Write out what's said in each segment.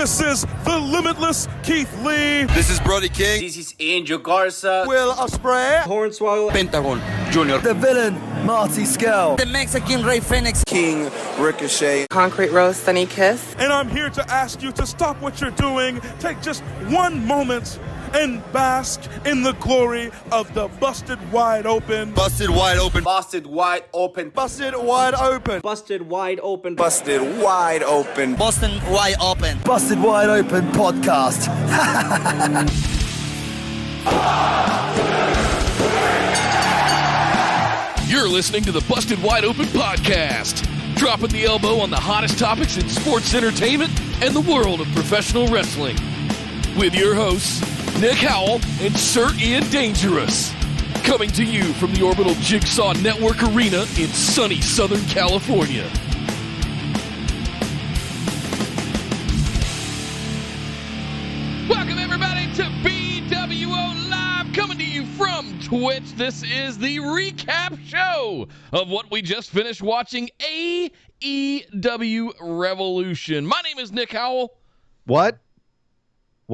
This is the limitless Keith Lee. This is Brody King. This is Angel Garza. Will Ospreay. Hornswoggle. Pentagon Jr. The villain, Marty Scurll. The Mexican Rey Fenix. King Ricochet. Concrete Rose Sunny Kiss. And I'm here to ask you to stop what you're doing, take just one moment, and bask in the glory of the Busted Wide Open. Busted Wide Open. Busted Wide Open. Busted Wide Open. Busted Wide Open. Busted Wide Open. Boston Wide Open. Busted Wide Open podcast. You're listening to the Busted Wide Open podcast, dropping the elbow on the hottest topics in sports entertainment and the world of professional wrestling. With your hosts, Nick Howell and Sir Ian Dangerous. Coming to you from the Orbital Jigsaw Network Arena in sunny Southern California. Welcome everybody to BWO Live, coming to you from Twitch. This is the recap show of what we just finished watching, AEW Revolution. My name is Nick Howell. What?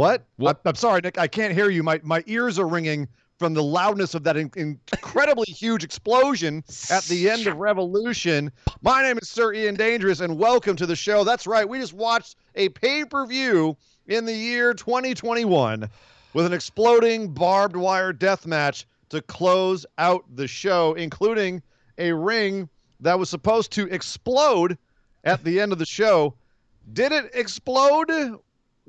I'm sorry, Nick. I can't hear you. My ears are ringing from the loudness of that incredibly huge explosion at the end of Revolution. My name is Sir Ian Dangerous, and welcome to the show. That's right. We just watched a pay-per-view in the year 2021 with an exploding barbed wire death match to close out the show, including a ring that was supposed to explode at the end of the show. Did it explode?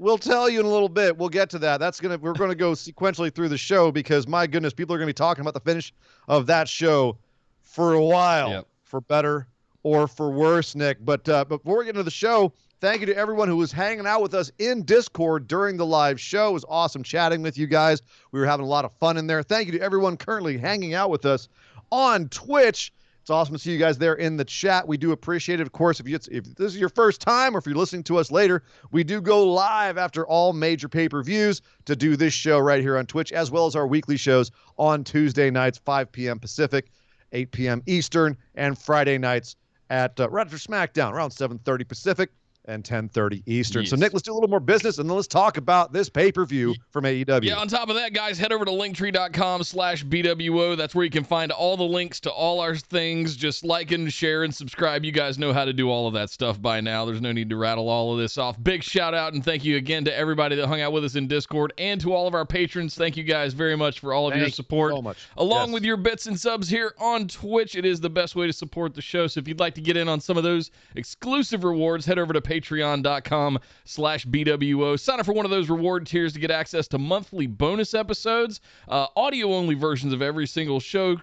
We'll tell you in a little bit. We'll get to that. We're gonna go sequentially through the show because my goodness, people are gonna be talking about the finish of that show for a while, for better or for worse, Nick. But before we get into the show, thank you to everyone who was hanging out with us in Discord during the live show. It was awesome chatting with you guys. We were having a lot of fun in there. Thank you to everyone currently hanging out with us on Twitch. It's awesome to see you guys there in the chat. We do appreciate it. Of course, if this is your first time or if you're listening to us later, we do go live after all major pay-per-views to do this show right here on Twitch, as well as our weekly shows on Tuesday nights, 5 p.m. Pacific, 8 p.m. Eastern, and Friday nights at right after Smackdown, around 7:30 Pacific and 10:30 Eastern. Yes. So, Nick, let's do a little more business, and then let's talk about this pay-per-view from AEW. Yeah, on top of that, guys, head over to linktree.com/BWO. That's where you can find all the links to all our things. Just like and share and subscribe. You guys know how to do all of that stuff by now. There's no need to rattle all of this off. Big shout out and thank you again to everybody that hung out with us in Discord and to all of our patrons. Thank you guys very much for all of your support. So much. Along with your bits and subs here on Twitch, it is the best way to support the show. So if you'd like to get in on some of those exclusive rewards, head over to patreon.com/BWO. Sign up for one of those reward tiers to get access to monthly bonus episodes, audio-only versions of every single show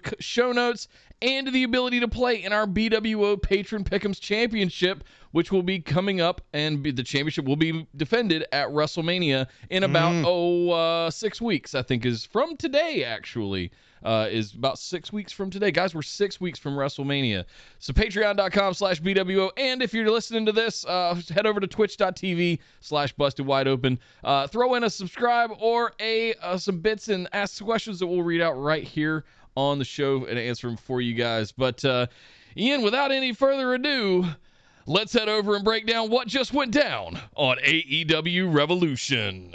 notes, and the ability to play in our BWO Patron Pick'ems Championship, which will be coming up, and the championship will be defended at WrestleMania in about 6 weeks, I think, is from today, actually. Is about 6 weeks from today. Guys, we're 6 weeks from WrestleMania. So patreon.com/BWO. And if you're listening to this, head over to twitch.tv/BustedWideOpen. Throw in a subscribe or some bits and ask questions that we'll read out right here on the show and answer them for you guys. But Ian, without any further ado, let's head over and break down what just went down on AEW Revolution.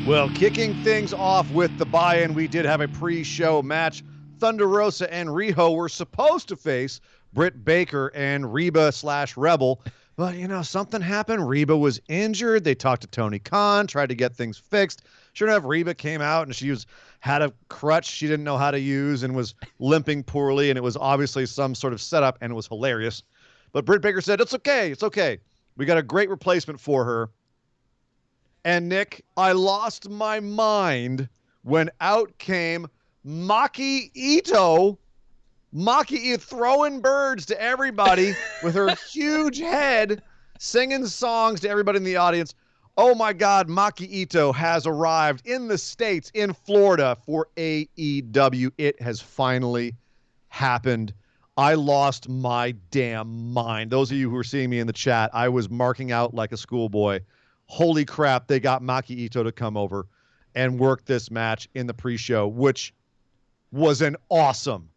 Well, kicking things off with the buy-in, we did have a pre-show match. Thunder Rosa and Riho were supposed to face Britt Baker and Reba/Rebel, but, something happened. Reba was injured. They talked to Tony Khan, tried to get things fixed. Sure enough, Reba came out, and she had a crutch she didn't know how to use and was limping poorly, and it was obviously some sort of setup, and it was hilarious. But Britt Baker said, it's okay. We got a great replacement for her. And, Nick, I lost my mind when out came Maki Ito. Maki Ito throwing birds to everybody with her huge head, singing songs to everybody in the audience. Oh, my God, Maki Ito has arrived in the States, in Florida, for AEW. It has finally happened. I lost my damn mind. Those of you who are seeing me in the chat, I was marking out like a schoolboy. Holy crap, they got Maki Ito to come over and work this match in the pre-show, which was an awesome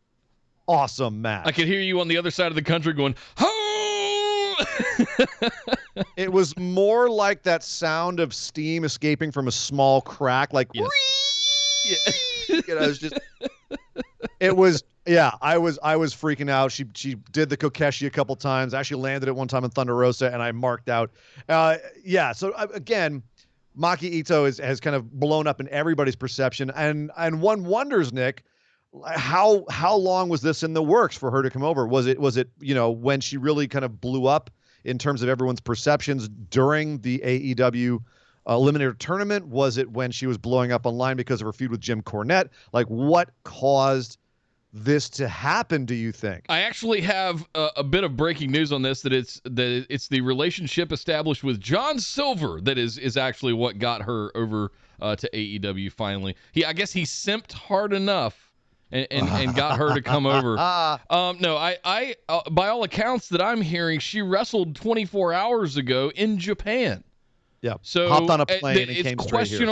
match. I could hear you on the other side of the country going, "Ho!" It was more like that sound of steam escaping from a small crack, like Yes. it's just. It was, yeah. I was freaking out. She did the Kokeshi a couple times. Actually landed it one time in Thunder Rosa, and I marked out. Yeah. So again, Maki Ito has kind of blown up in everybody's perception, and one wonders, Nick, how long was this in the works for her to come over? Was it when she really kind of blew up in terms of everyone's perceptions during the AEW Eliminator Tournament? Was it when she was blowing up online because of her feud with Jim Cornette? Like, what caused this to happen, do you think? I actually have a bit of breaking news on this, that it's the relationship established with John Silver that is actually what got her over to AEW finally. I guess he simped hard enough and got her to come over. No, I by all accounts that I'm hearing, she wrestled 24 hours ago in Japan. Yeah. So hopped on a plane and came straight here.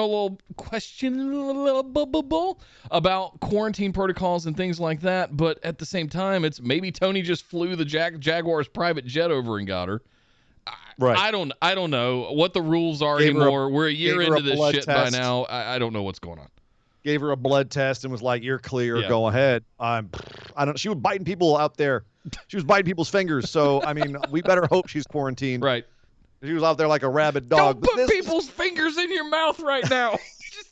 Questionable about quarantine protocols and things like that, but at the same time, it's maybe Tony just flew the Jaguar's private jet over and got her. Right. I don't know what the rules are anymore. We're a year into this shit by now. I don't know what's going on. Gave her a blood test and was like, "You're clear. Yeah. Go ahead." She was biting people out there. She was biting people's fingers. So I mean, we better hope she's quarantined. Right. She was out there like a rabid dog. Don't put people's fingers in your mouth right now.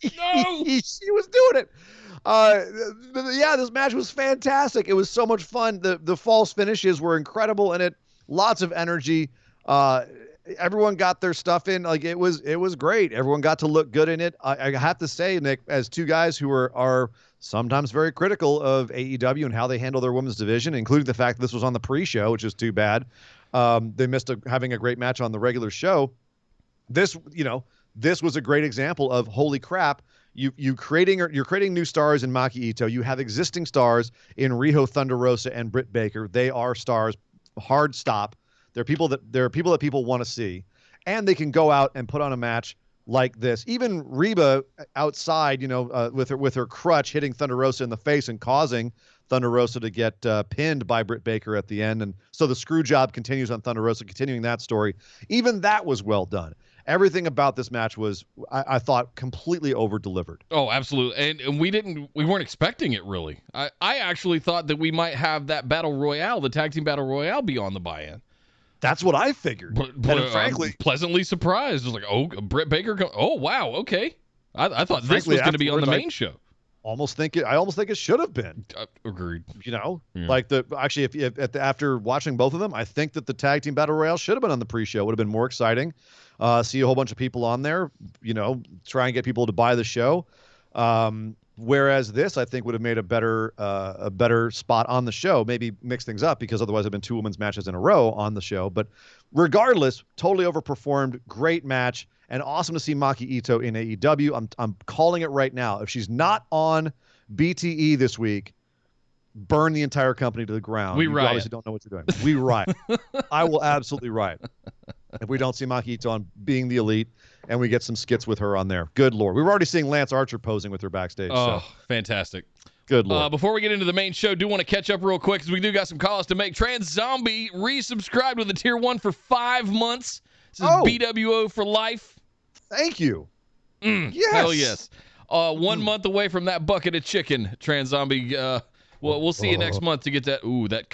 No. She was doing it. Yeah, this match was fantastic. It was so much fun. The false finishes were incredible in it. Lots of energy. Everyone got their stuff in. Like it was great. Everyone got to look good in it. I have to say, Nick, as two guys who are sometimes very critical of AEW and how they handle their women's division, including the fact that this was on the pre-show, which is too bad. They missed having a great match on the regular show. This was a great example of holy crap. You're creating new stars in Maki Ito. You have existing stars in Riho Thunder Rosa and Britt Baker. They are stars. Hard stop. They're people that people want to see, and they can go out and put on a match like this. Even Reba outside, with her crutch hitting Thunder Rosa in the face and causing Thunder Rosa to get pinned by Britt Baker at the end. And so the screw job continues on Thunder Rosa, continuing that story. Even that was well done. Everything about this match was, I thought, completely over-delivered. Oh, absolutely. And we weren't expecting it, really. I actually thought that we might have that Battle Royale, the Tag Team Battle Royale, be on the buy-in. That's what I figured. But frankly, I'm pleasantly surprised. It was like, oh, Britt Baker. Oh, wow. Okay. I thought this was going to be on the main show. I almost think it should have been. Agreed. Like after watching both of them, I think that the Tag Team Battle Royale should have been on the pre-show. Would have been more exciting. See a whole bunch of people on there. Try and get people to buy the show. Whereas this, I think, would have made a better spot on the show. Maybe mix things up, because otherwise, it'd been two women's matches in a row on the show. But regardless, totally overperformed. Great match, and awesome to see Maki Ito in AEW. I'm calling it right now. If she's not on BTE this week, burn the entire company to the ground. We riot. Obviously don't know what you're doing. We riot. I will absolutely riot if we don't see Maki Ito on Being the Elite, and we get some skits with her on there. Good Lord. We were already seeing Lance Archer posing with her backstage. Oh, fantastic. Good Lord. Before we get into the main show, do want to catch up real quick, because we do got some calls to make. Trans Zombie resubscribed with a tier 1 for 5 months. This is BWO for life. Thank you. Yes. Hell yes. 1 month away from that bucket of chicken, Trans Zombie. We'll see you next month to get that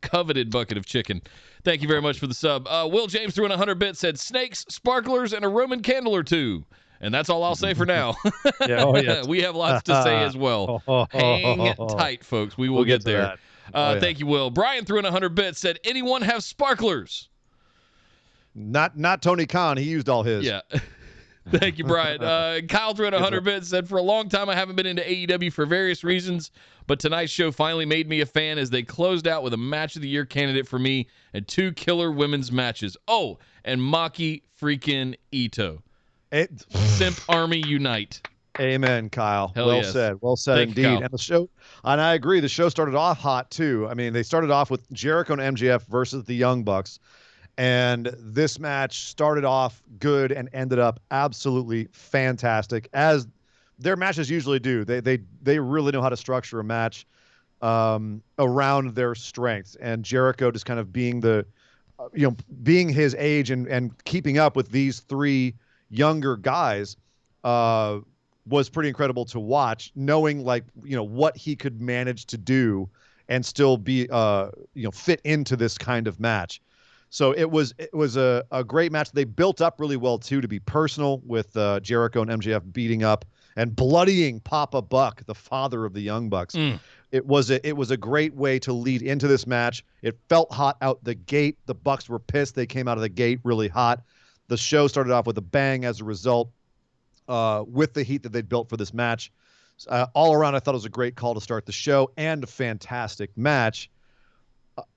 coveted bucket of chicken. Thank you very much for the sub. Will James threw in 100 bits, said snakes, sparklers, and a Roman candle or two. And that's all I'll say for now. Yes. We have lots to say as well. Hang tight, folks. We'll get there. Thank you, Will. Brian threw in 100 bits, said, anyone have sparklers? Not Tony Khan. He used all his. Yeah. Thank you, Brian. Kyle threw in 100 bits, said, for a long time I haven't been into AEW for various reasons, but tonight's show finally made me a fan as they closed out with a match of the year candidate for me and 2 killer women's matches. Oh, and Maki freaking Ito. Simp Army Unite. Amen, Kyle. Hell well yes. said. Well said indeed. Kyle. And the show, and I agree, the show started off hot too. I mean, they started off with Jericho and MJF versus the Young Bucks. And this match started off good and ended up absolutely fantastic, as their matches usually do. They really know how to structure a match around their strengths. And Jericho just kind of being the being his age and keeping up with these three younger guys was pretty incredible to watch, knowing what he could manage to do and still be fit into this kind of match. So it was a great match. They built up really well too, to be personal, with Jericho and MJF beating up and bloodying Papa Buck, the father of the Young Bucks. It was a great way to lead into this match. It felt hot out the gate. The Bucks were pissed. They came out of the gate really hot. The show started off with a bang as a result, with the heat that they'd built for this match. All around, I thought it was a great call to start the show and a fantastic match.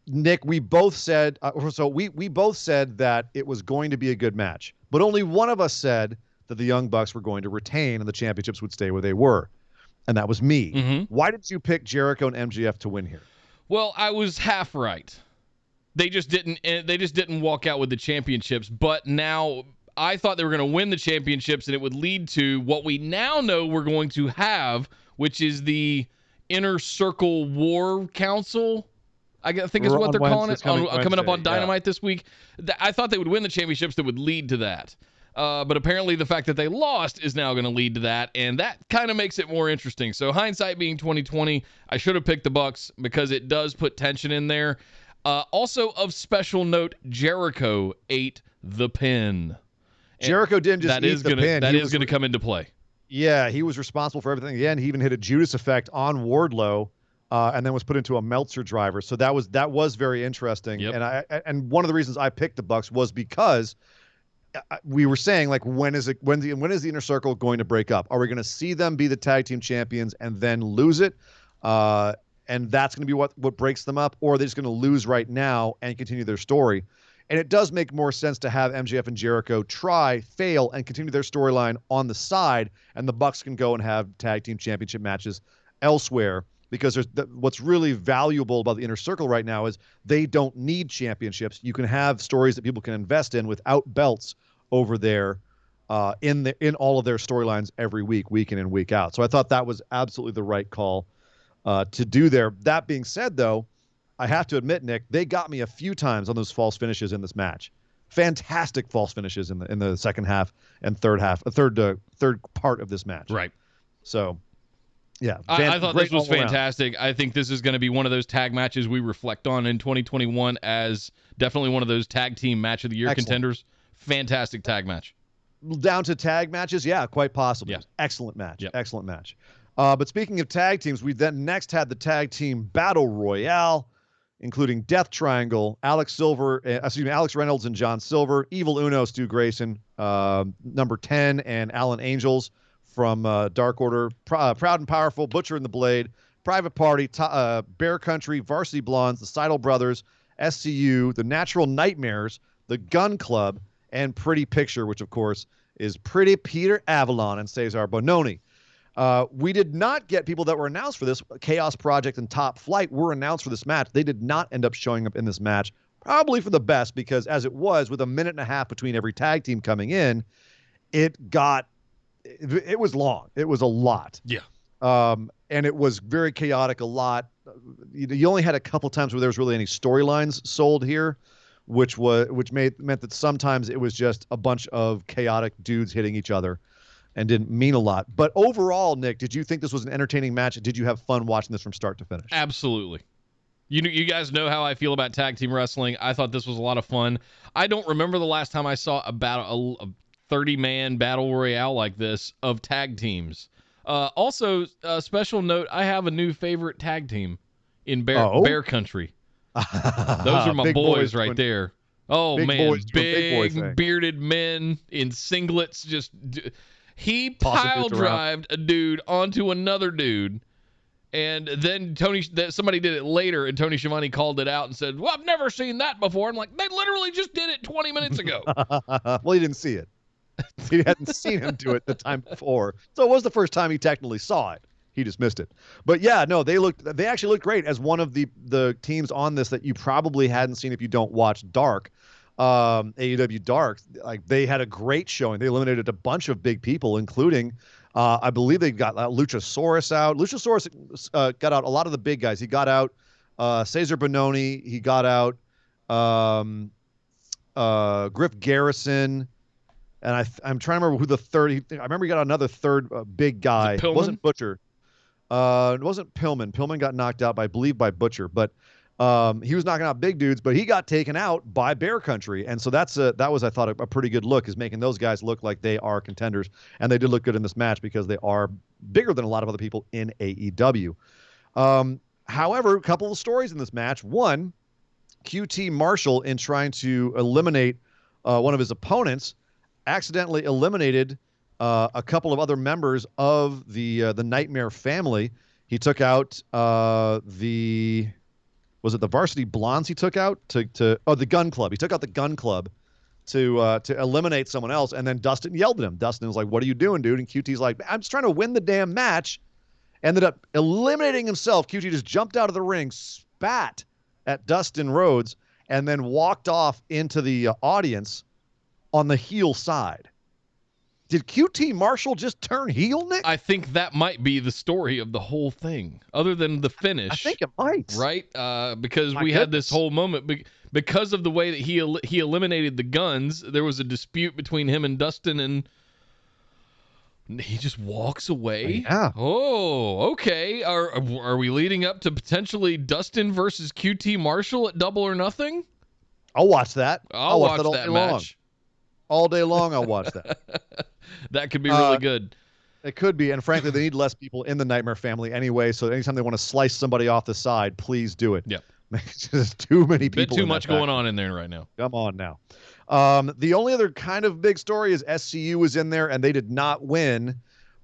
Nick, we both said we both said that it was going to be a good match, but only one of us said that the Young Bucks were going to retain and the championships would stay where they were, and that was me. Why did you pick Jericho and MJF to win here? Well, I was half right. They just didn't walk out with the championships, but now I thought they were going to win the championships and it would lead to what we now know we're going to have, which is the Inner Circle War Council. I think is what they're calling it. Coming up on Dynamite this week. I thought they would win the championships that would lead to that. But apparently the fact that they lost is now going to lead to that, and that kind of makes it more interesting. So hindsight being 2020, I should have picked the Bucks because it does put tension in there. Also of special note, Jericho ate the pin. Jericho didn't just eat the pin. That is going to come into play. Yeah, he was responsible for everything. Again, he even hit a Judas effect on Wardlow, and then was put into a Meltzer driver. So that was very interesting. Yep. And one of the reasons I picked the Bucks was because we were saying, when is the Inner Circle going to break up? Are we going to see them be the tag team champions and then lose it? And that's going to be what breaks them up, or are they just going to lose right now and continue their story? And it does make more sense to have MJF and Jericho fail, and continue their storyline on the side, and the Bucks can go and have tag team championship matches elsewhere, because what's really valuable about the Inner Circle right now is they don't need championships. You can have stories that people can invest in without belts over there in all of their storylines every week in and week out. So I thought that was absolutely the right call to do there. That being said, though, I have to admit, Nick, they got me a few times on those false finishes in this match. Fantastic false finishes in the second half and third part of this match. Right. So, yeah. I thought this was fantastic. I think this is going to be one of those tag matches we reflect on in 2021 as definitely one of those tag team match of the year contenders. Fantastic tag match. Down to tag matches? Yeah, quite possibly. Yeah. Excellent match. Yep. Excellent match. But speaking of tag teams, we then next had the tag team battle royale, including Death Triangle, Alex Reynolds and John Silver, Evil Uno, Stu Grayson, number 10, and Alan Angels from Dark Order, Proud and Powerful, Butcher and the Blade, Private Party, Bear Country, Varsity Blondes, the Seidel Brothers, SCU, the Natural Nightmares, the Gun Club, and Pretty Picture, which of course is Pretty Peter Avalon and Cesar Bononi. We did not get people that were announced for this. Chaos Project and Top Flight were announced for this match. They did not end up showing up in this match, probably for the best, because as it was, with a minute and a half between every tag team coming in, it was long. It was a lot. Yeah. And it was very chaotic, a lot. You only had a couple times where there was really any storylines sold here, which meant that sometimes it was just a bunch of chaotic dudes hitting each other and didn't mean a lot. But overall, Nick, did you think this was an entertaining match? Did you have fun watching this from start to finish? Absolutely. You guys know how I feel about tag team wrestling. I thought this was a lot of fun. I don't remember the last time I saw a 30-man battle royale like this of tag teams. Also, special note, I have a new favorite tag team in Bear Country. Those are my boys right there. Oh, man. Big bearded men in singlets. He pile drived a dude onto another dude, and then somebody did it later, and Tony Schiavone called it out and said, "Well, I've never seen that before." I'm like, they literally just did it 20 minutes ago. Well, he didn't see it. He hadn't seen him do it the time before, so it was the first time he technically saw it. He just missed it. But yeah, no, they actually looked great as one of the teams on this that you probably hadn't seen if you don't watch Dark. AEW Dark, they had a great showing. They eliminated a bunch of big people, including I believe they got Luchasaurus out. Luchasaurus got out a lot of the big guys. He got out Cesar Bononi. He got out Griff Garrison, and I'm trying to remember who the third. I remember he got another third big guy. It wasn't Butcher. It wasn't Pillman. Pillman got knocked out I believe by Butcher, but he was knocking out big dudes, but he got taken out by Bear Country. And so that was, I thought, a pretty good look, is making those guys look like they are contenders. And they did look good in this match because they are bigger than a lot of other people in AEW. However, a couple of stories in this match. One, QT Marshall, in trying to eliminate one of his opponents, accidentally eliminated a couple of other members of the Nightmare family. He took out was it the Varsity Blondes he took out the Gun Club. He took out the Gun Club to eliminate someone else, and then Dustin yelled at him. Dustin was like, "What are you doing, dude?" And QT's like, "I'm just trying to win the damn match." Ended up eliminating himself. QT just jumped out of the ring, spat at Dustin Rhodes, and then walked off into the audience on the heel side. Did QT Marshall just turn heel, Nick? I think that might be the story of the whole thing, other than the finish. I think it might. Right? Because we had this whole moment. Because of the way that he eliminated the Guns, there was a dispute between him and Dustin, and he just walks away? Yeah. Oh, okay. Are we leading up to potentially Dustin versus QT Marshall at Double or Nothing? I'll watch that. I'll watch that all that day match. Long. All day long, I'll watch that. That could be really good. It could be, and frankly, they need less people in the Nightmare family anyway, so anytime they want to slice somebody off the side, please do it. Yep. There's too many people. Bit too much going on in there right now. Come on now. The only other kind of big story is SCU was in there, and they did not win,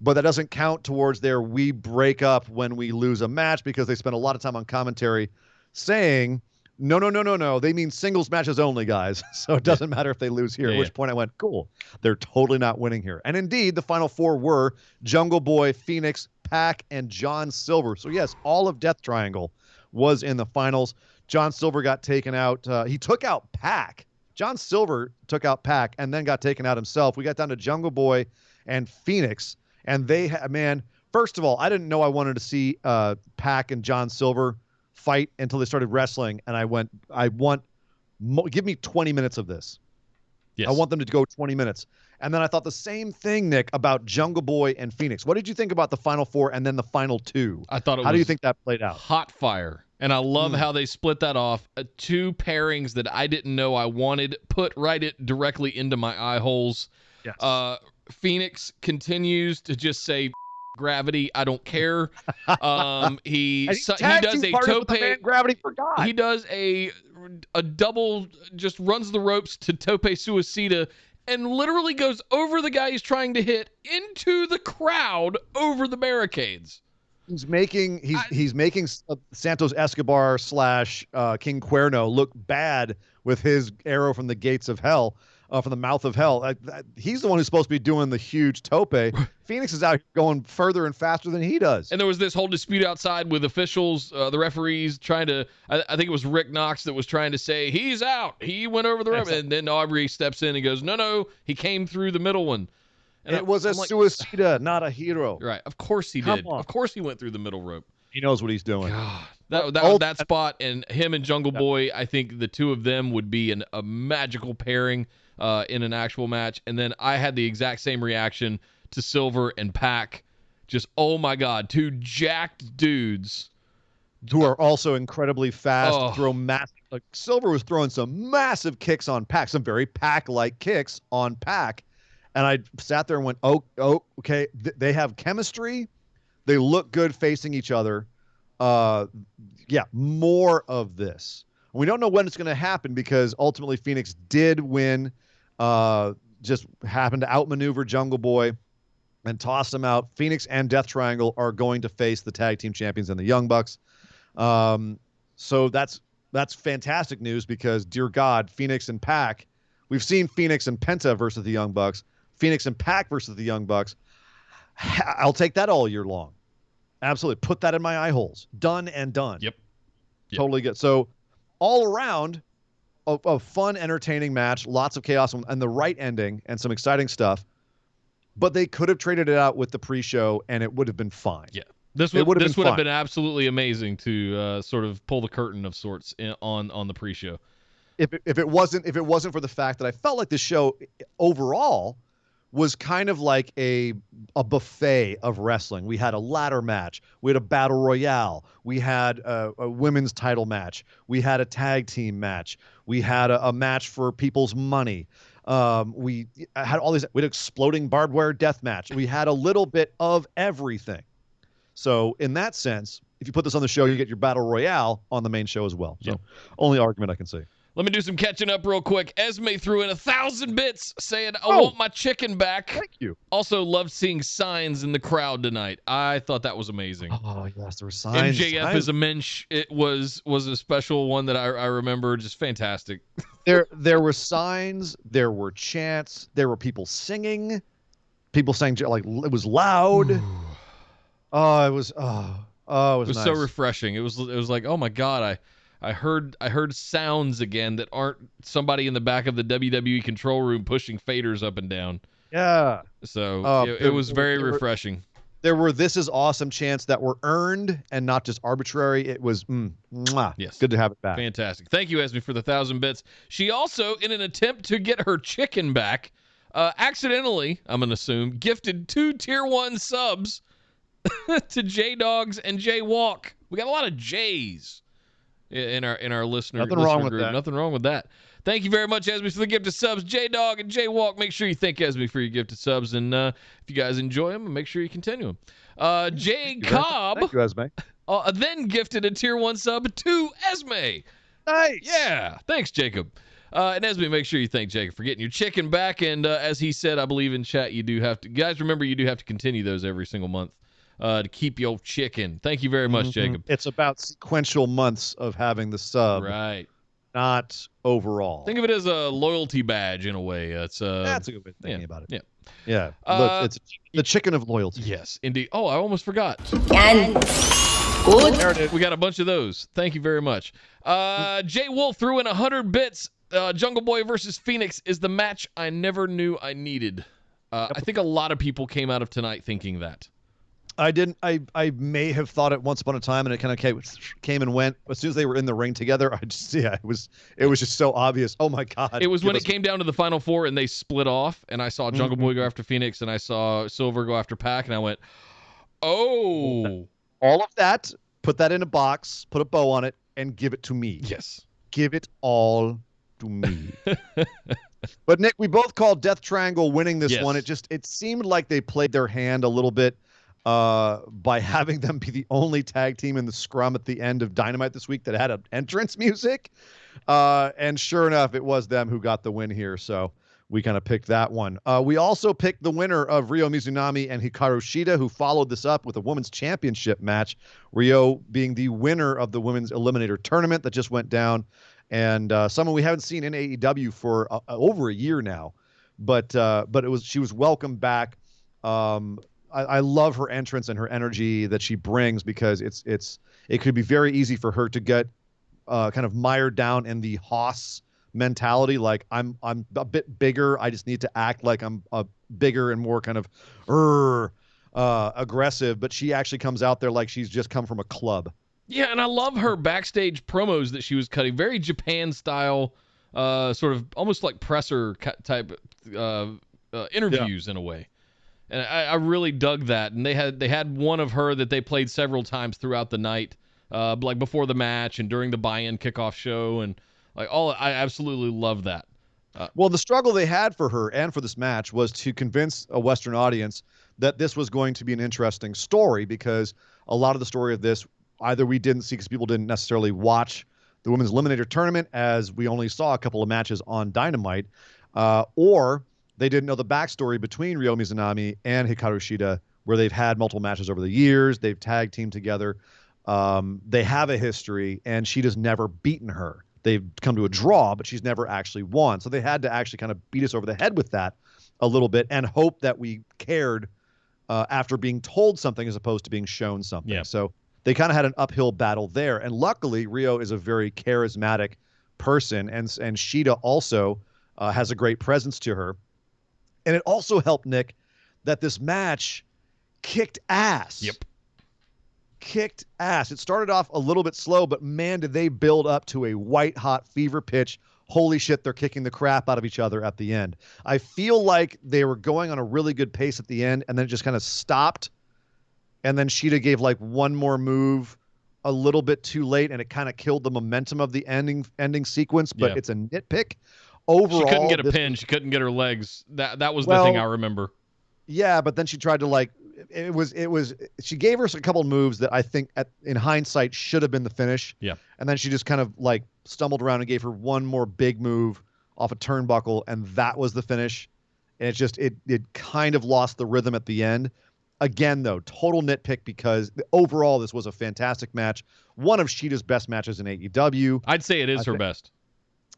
but that doesn't count towards their we break up when we lose a match, because they spent a lot of time on commentary saying, no. They mean singles matches only, guys. So it doesn't matter if they lose here. At which point I went, cool. They're totally not winning here. And indeed, the final four were Jungle Boy, Phoenix, Pac, and John Silver. So yes, all of Death Triangle was in the finals. John Silver got taken out. He took out Pac. John Silver took out Pac and then got taken out himself. We got down to Jungle Boy and Phoenix. And first of all, I didn't know I wanted to see Pac and John Silver fight until they started wrestling, and give me 20 minutes of this. Yes. I want them to go 20 minutes. And then I thought the same thing, Nick, about Jungle Boy and Phoenix. What did you think about the final four and then the final two? I thought How do you think that played out? Hot fire. And I love how they split that off. Two pairings that I didn't know I wanted, put directly into my eye holes. Yes. Phoenix continues to just say, gravity, I don't care. He does a tope. Gravity forgot. He does a double, just runs the ropes to tope suicida, and literally goes over the guy he's trying to hit into the crowd over the barricades. He's making Santos Escobar / King Cuerno look bad with his arrow from the gates of hell. From the mouth of hell. He's the one who's supposed to be doing the huge tope. Phoenix is out here going further and faster than he does. And there was this whole dispute outside with officials, the referees trying to, I think it was Rick Knox that was trying to say, he's out. He went over the rope. And then Aubrey steps in and goes, no, he came through the middle one. And it was a suicida, not a hero. Right. Of course he did. Of course he went through the middle rope. He knows what he's doing. God, that spot, and him and Jungle Boy, I think the two of them would be a magical pairing in an actual match. And then I had the exact same reaction to Silver and Pac. Just, oh my God, two jacked dudes who are also incredibly fast. Throw massive. Like Silver was throwing some massive kicks on Pac, some very Pac-like kicks on Pac, and I sat there and went, okay, they have chemistry. They look good facing each other. More of this. We don't know when it's going to happen because ultimately Phoenix did win. Just happened to outmaneuver Jungle Boy and toss him out. Phoenix and Death Triangle are going to face the tag team champions and the Young Bucks. So that's fantastic news because, dear God, Phoenix and Pac, we've seen Phoenix and Penta versus the Young Bucks, Phoenix and Pac versus the Young Bucks. I'll take that all year long. Absolutely. Put that in my eye holes. Done and done. Yep. Totally good. So all around a fun, entertaining match, lots of chaos and the right ending and some exciting stuff. But they could have traded it out with the pre-show and it would have been fine. Yeah. This would have been absolutely amazing to sort of pull the curtain of sorts on the pre-show. if it wasn't for the fact that I felt like the show overall was kind of like a buffet of wrestling. We had a ladder match. We had a battle royale. We had a women's title match. We had a tag team match. We had a match for people's money. We had all these. We had exploding barbed wire death match. We had a little bit of everything. So in that sense, if you put this on the show, you get your battle royale on the main show as well. So only argument I can see. Let me do some catching up real quick. Esme threw in 1,000 bits saying, I want my chicken back. Thank you. Also loved seeing signs in the crowd tonight. I thought that was amazing. Oh, yes, there were signs. MJF is a mensch. It was a special one that I remember. Just fantastic. There were signs. There were chants. There were people singing. People saying, like, it was loud. It was nice. So refreshing. It was like, oh my God, I heard sounds again that aren't somebody in the back of the WWE control room pushing faders up and down. Yeah. So it was very refreshing. There were "This is awesome" chants that were earned and not just arbitrary. It was yes, good to have it back. Fantastic. Thank you, Esme, for the 1,000 bits. She also, in an attempt to get her chicken back, accidentally, I'm going to assume, gifted 2 Tier 1 subs to J-Dogs and J-Walk. We got a lot of J's in our listener group. Nothing wrong with that. Thank you very much, Esme, for the gift of subs. J-Dog and J-Walk, make sure you thank Esme for your gift of subs. And if you guys enjoy them, make sure you continue them. J. Cobb Thank you, Esme. then gifted a Tier 1 sub to Esme. Nice. Yeah. Thanks, Jacob. And Esme, make sure you thank Jacob for getting your chicken back. And as he said, I believe in chat, you do have to. Guys, remember, you do have to continue those every single month. To keep your chicken. Thank you very much, Jacob. It's about sequential months of having the sub. Right. Not overall. Think of it as a loyalty badge in a way. It's that's a good way of thinking about it. Yeah. Yeah. Look, it's the chicken of loyalty. Yes, indeed. Oh, I almost forgot. And good. There it is. We got a bunch of those. Thank you very much. Jay Wolf threw in 100 bits. Jungle Boy versus Phoenix is the match I never knew I needed. I think a lot of people came out of tonight thinking that. I didn't. I may have thought it once upon a time, and it kind of came and went. As soon as they were in the ring together, it was just so obvious. Oh my God! It was when it came down to the final 4 and they split off, and I saw Jungle Boy go after Phoenix, and I saw Silver go after Pac, and I went, oh! All of that. Put that in a box, put a bow on it, and give it to me. Yes, give it all to me. But Nick, we both called Death Triangle winning this one. It seemed like they played their hand a little bit. By having them be the only tag team in the scrum at the end of Dynamite this week that had an entrance music. And sure enough, it was them who got the win here. So we kind of picked that one. We also picked the winner of Ryo Mizunami and Hikaru Shida, who followed this up with a women's championship match. Ryo being the winner of the women's eliminator tournament that just went down. And someone we haven't seen in AEW for over a year now. But she was welcomed back. I love her entrance and her energy that she brings, because it could be very easy for her to get kind of mired down in the Hoss mentality. Like I'm a bit bigger. I just need to act like I'm a bigger and more kind of aggressive. But she actually comes out there like she's just come from a club. Yeah, and I love her backstage promos that she was cutting. Very Japan style, sort of almost like presser type interviews in a way. And I really dug that. And they had one of her that they played several times throughout the night, like before the match and during the buy-in kickoff show, and I absolutely love that. Well, the struggle they had for her and for this match was to convince a Western audience that this was going to be an interesting story, because a lot of the story of this either we didn't see because people didn't necessarily watch the Women's Eliminator Tournament, as we only saw a couple of matches on Dynamite, or they didn't know the backstory between Ryo Mizunami and Hikaru Shida, where they've had multiple matches over the years. They've tag teamed together. They have a history, and Shida's never beaten her. They've come to a draw, but she's never actually won. So they had to actually kind of beat us over the head with that a little bit and hope that we cared after being told something as opposed to being shown something. Yeah. So they kind of had an uphill battle there. And luckily, Ryo is a very charismatic person, and Shida also has a great presence to her. And it also helped, Nick, that this match kicked ass. Yep. Kicked ass. It started off a little bit slow, but man, did they build up to a white-hot fever pitch holy shit, they're kicking the crap out of each other at the end. I feel like they were going on a really good pace at the end, and then it just kind of stopped. And then Shida gave like one more move a little bit too late, and it kind of killed the momentum of the ending sequence. But it's a nitpick. Overall, she couldn't get a pin. She couldn't get her legs. That was the thing I remember. Yeah, but then she tried to like she gave her a couple moves that I think in hindsight should have been the finish. Yeah. And then she just kind of like stumbled around and gave her one more big move off a turnbuckle, and that was the finish. And it just it kind of lost the rhythm at the end. Again, though, total nitpick because overall this was a fantastic match. One of Shida's best matches in AEW. I'd say it is her best.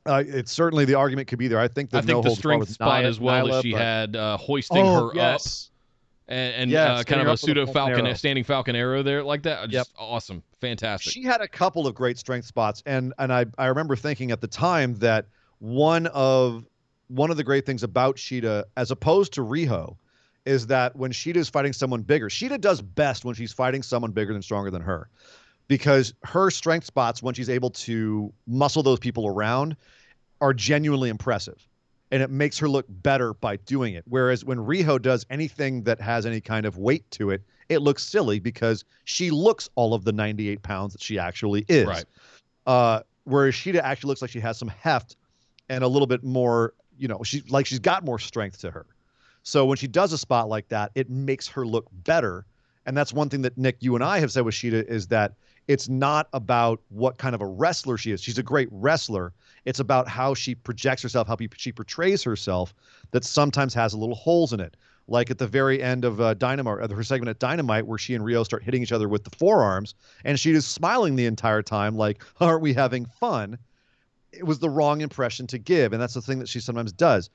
It's certainly the argument could be there. I think the strength spot as well as she had hoisting her up and kind of a pseudo standing Falcon arrow there like that. Just awesome, fantastic. She had a couple of great strength spots, and I remember thinking at the time that one of the great things about Shida, as opposed to Riho, is that when Shida is fighting someone bigger, Shida does best when she's fighting someone bigger and stronger than her, because her strength spots, when she's able to muscle those people around, are genuinely impressive. And it makes her look better by doing it. Whereas when Riho does anything that has any kind of weight to it, it looks silly because she looks all of the 98 pounds that she actually is. Right. Whereas Shida actually looks like she has some heft and a little bit more, she's got more strength to her. So when she does a spot like that, it makes her look better. And that's one thing that, Nick, you and I have said with Shida, is that it's not about what kind of a wrestler she is. She's a great wrestler. It's about how she projects herself, how she portrays herself, that sometimes has a little holes in it. Like at the very end of Dynamite, her segment at Dynamite, where she and Rio start hitting each other with the forearms, and she is smiling the entire time like, aren't we having fun? It was the wrong impression to give, and that's the thing that she sometimes does.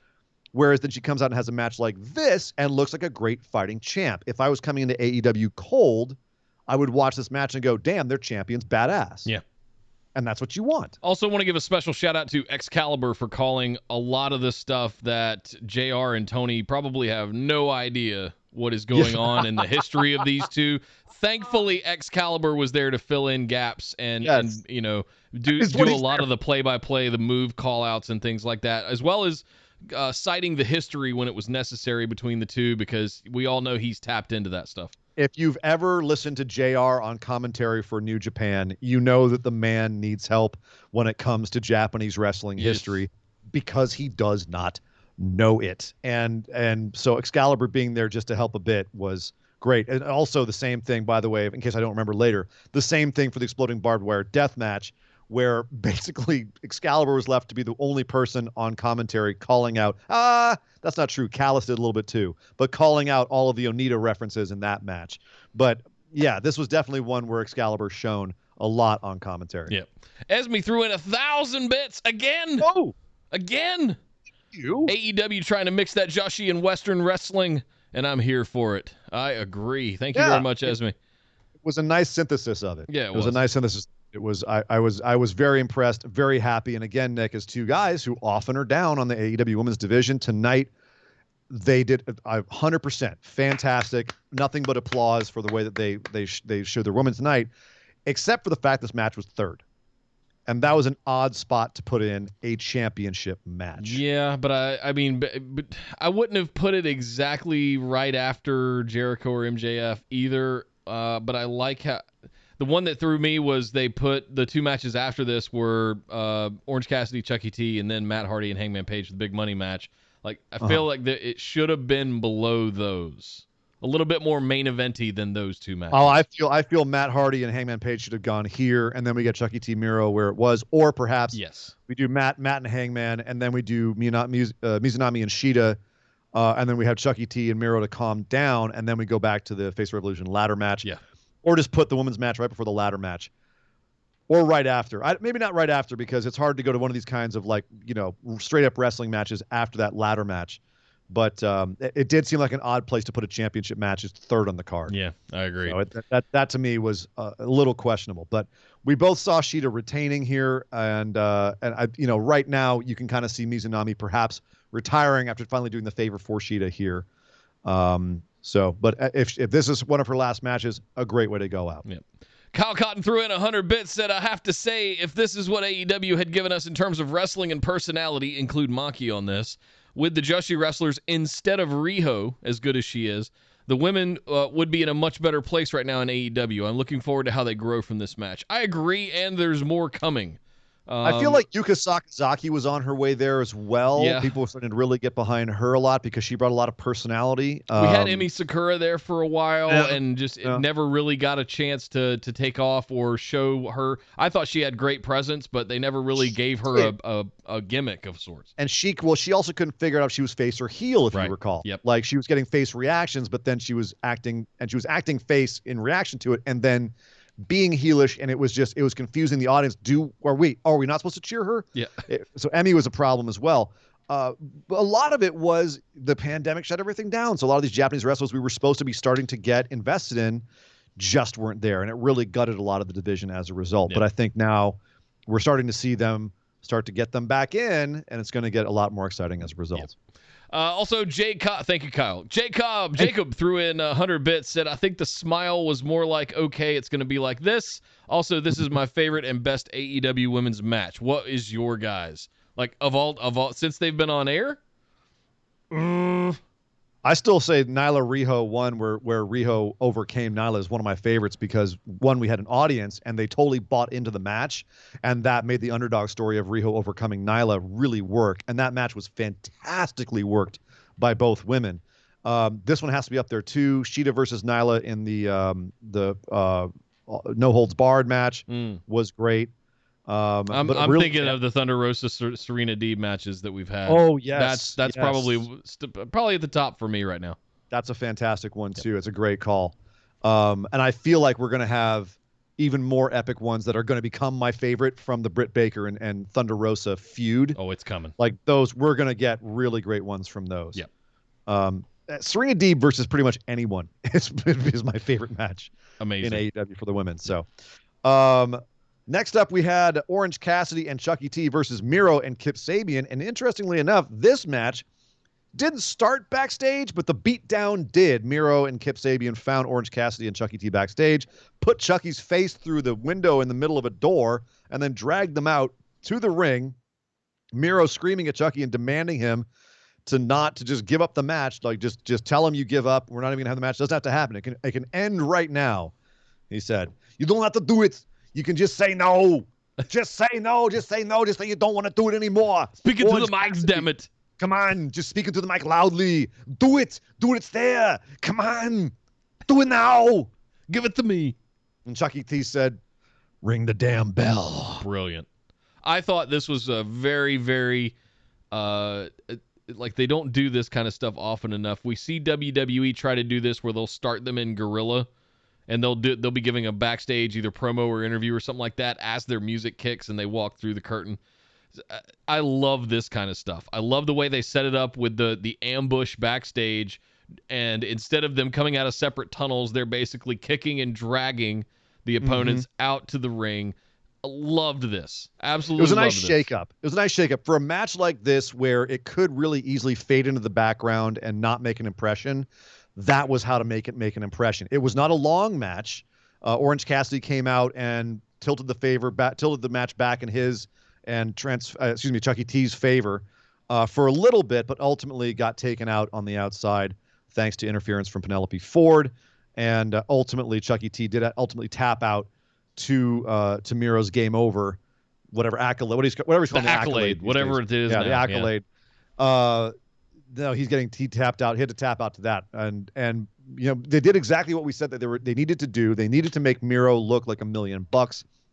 Whereas then she comes out and has a match like this and looks like a great fighting champ. If I was coming into AEW cold, I would watch this match and go, damn, their champion's badass. Yeah. And that's what you want. Also want to give a special shout out to Excalibur for calling a lot of the stuff that JR and Tony probably have no idea what is going on in the history of these two. Thankfully, Excalibur was there to fill in gaps and do a lot of the play-by-play, the move call-outs and things like that, as well as citing the history when it was necessary between the two, because we all know he's tapped into that stuff. If you've ever listened to JR on commentary for New Japan, you know that the man needs help when it comes to Japanese wrestling history, because he does not know it. And so Excalibur being there just to help a bit was great. And also the same thing, by the way, in case I don't remember later, the same thing for the Exploding Barbed Wire death match, where basically Excalibur was left to be the only person on commentary calling out, that's not true. Callis did a little bit too, but calling out all of the Onita references in that match. But yeah, this was definitely one where Excalibur shone a lot on commentary. Yeah. Esme threw in 1,000 bits again. Whoa! Again. You? AEW trying to mix that Joshi and Western wrestling, and I'm here for it. I agree. Thank you very much, Esme. It was a nice synthesis of it. Yeah, it was a nice synthesis. It was I was very impressed, very happy. And again, Nick, as two guys who often are down on the AEW women's division, tonight they did 100% fantastic. Nothing but applause for the way that they showed their women's night, except for the fact this match was third. And that was an odd spot to put in a championship match. Yeah, but I mean, but I wouldn't have put it exactly right after Jericho or MJF either. But I like how the one that threw me was they put the two matches after this were Orange Cassidy, Chucky T, and then Matt Hardy and Hangman Page, the big money match. Like, I feel like it should have been below those. A little bit more main eventy than those two matches. Oh, I feel Matt Hardy and Hangman Page should have gone here, and then we get Chucky T Miro where it was, or perhaps we do Matt and Hangman, and then we do Mizunami and Shida, and then we have Chucky T and Miro to calm down, and then we go back to the Face Revolution ladder match. Yeah. Or just put the women's match right before the ladder match, or right after. Maybe not right after, because it's hard to go to one of these kinds of straight up wrestling matches after that ladder match. But it did seem like an odd place to put a championship match as third on the card. Yeah, I agree. So that to me was a little questionable. But we both saw Shida retaining here, and right now you can kind of see Mizunami perhaps retiring after finally doing the favor for Shida here. But if this is one of her last matches, a great way to go out. Yeah. Kyle Cotton threw in 100 bits, said, I have to say, if this is what AEW had given us in terms of wrestling and personality, include Maki on this, with the Joshi wrestlers instead of Riho, as good as she is, the women would be in a much better place right now in AEW. I'm looking forward to how they grow from this match. I agree, and there's more coming. I feel like Yuka Sakazaki was on her way there as well. Yeah. People were starting to really get behind her a lot because she brought a lot of personality. We had Emi Sakura there for a while, and just it never really got a chance to take off or show her. I thought she had great presence, but they never really gave her a gimmick of sorts. And she also couldn't figure out if she was face or heel, if you recall. Yep. Like she was getting face reactions, but then she was acting face in reaction to it, and then being heelish, and it was confusing the audience. Are we not supposed to cheer her? Yeah. So Emmy was a problem as well. But a lot of it was the pandemic shut everything down. So a lot of these Japanese wrestlers we were supposed to be starting to get invested in just weren't there, and it really gutted a lot of the division as a result. Yeah. But I think now we're starting to see them start to get them back in, and it's going to get a lot more exciting as a result. Yep. Also, thank you, Kyle. Jacob threw in 100 bits, said, I think the smile was more like, okay, it's going to be like this. Also, this is my favorite and best AEW women's match. What is your guys? Like, of all, since they've been on air? I still say Nyla Riho one where Riho overcame Nyla is one of my favorites because one, we had an audience and they totally bought into the match, and that made the underdog story of Riho overcoming Nyla really work. And that match was fantastically worked by both women. This one has to be up there too. Shida versus Nyla in the no holds barred match was great. I'm thinking of the Thunder Rosa Serena Deeb matches that we've had. Oh yes, that's yes. probably at the top for me right now. That's a fantastic one too. It's a great call, and I feel like we're going to have even more epic ones that are going to become my favorite from the Britt Baker and Thunder Rosa feud. Oh, it's coming. Like those, we're going to get really great ones from those. Yeah. Serena Deeb versus pretty much anyone is my favorite match. Amazing. In AEW for the women. So, next up, we had Orange Cassidy and Chucky T versus Miro and Kip Sabian. And interestingly enough, this match didn't start backstage, but the beatdown did. Miro and Kip Sabian found Orange Cassidy and Chucky T backstage, put Chucky's face through the window in the middle of a door, and then dragged them out to the ring. Miro screaming at Chucky and demanding him to just give up the match. Like, just tell him you give up. We're not even going to have the match. It doesn't have to happen. It can end right now, he said. You don't have to do it. You can just say no. Just say no. Just say no. Just say you don't want to do it anymore. Speaking to the mics, damn it. Come on. Just speak into the mic loudly. Do it. Do it. It's there. Come on. Do it now. Give it to me. And Chucky T said, ring the damn bell. Brilliant. I thought this was a very, very, like they don't do this kind of stuff often enough. We see WWE try to do this where they'll start them in Gorilla, and they'll be giving a backstage either promo or interview or something like that as their music kicks and they walk through the curtain. I love this kind of stuff. I love the way they set it up with the ambush backstage, and instead of them coming out of separate tunnels, they're basically kicking and dragging the opponents out to the ring. I loved this. Absolutely. It was a nice shakeup. It was a nice shakeup for a match like this where it could really easily fade into the background and not make an impression. That was how to make an impression. It was not a long match. Orange Cassidy came out and tilted the match back in his and Chucky T's favor for a little bit, but ultimately got taken out on the outside thanks to interference from Penelope Ford, and ultimately Chucky T did ultimately tap out to Miro's game over, whatever accolade, whatever he's called, the accolade, whatever it is. Yeah, now. the accolade. No, he tapped out. He had to tap out to that, and they did exactly what we said that they needed to do. They needed to make Miro look like $1 million.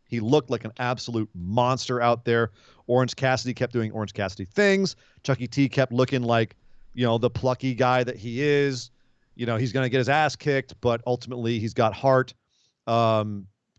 He looked like an absolute monster out there. Orange Cassidy kept doing Orange Cassidy things. Chucky T kept looking like, the plucky guy that he is. He's going to get his ass kicked, but ultimately he's got heart.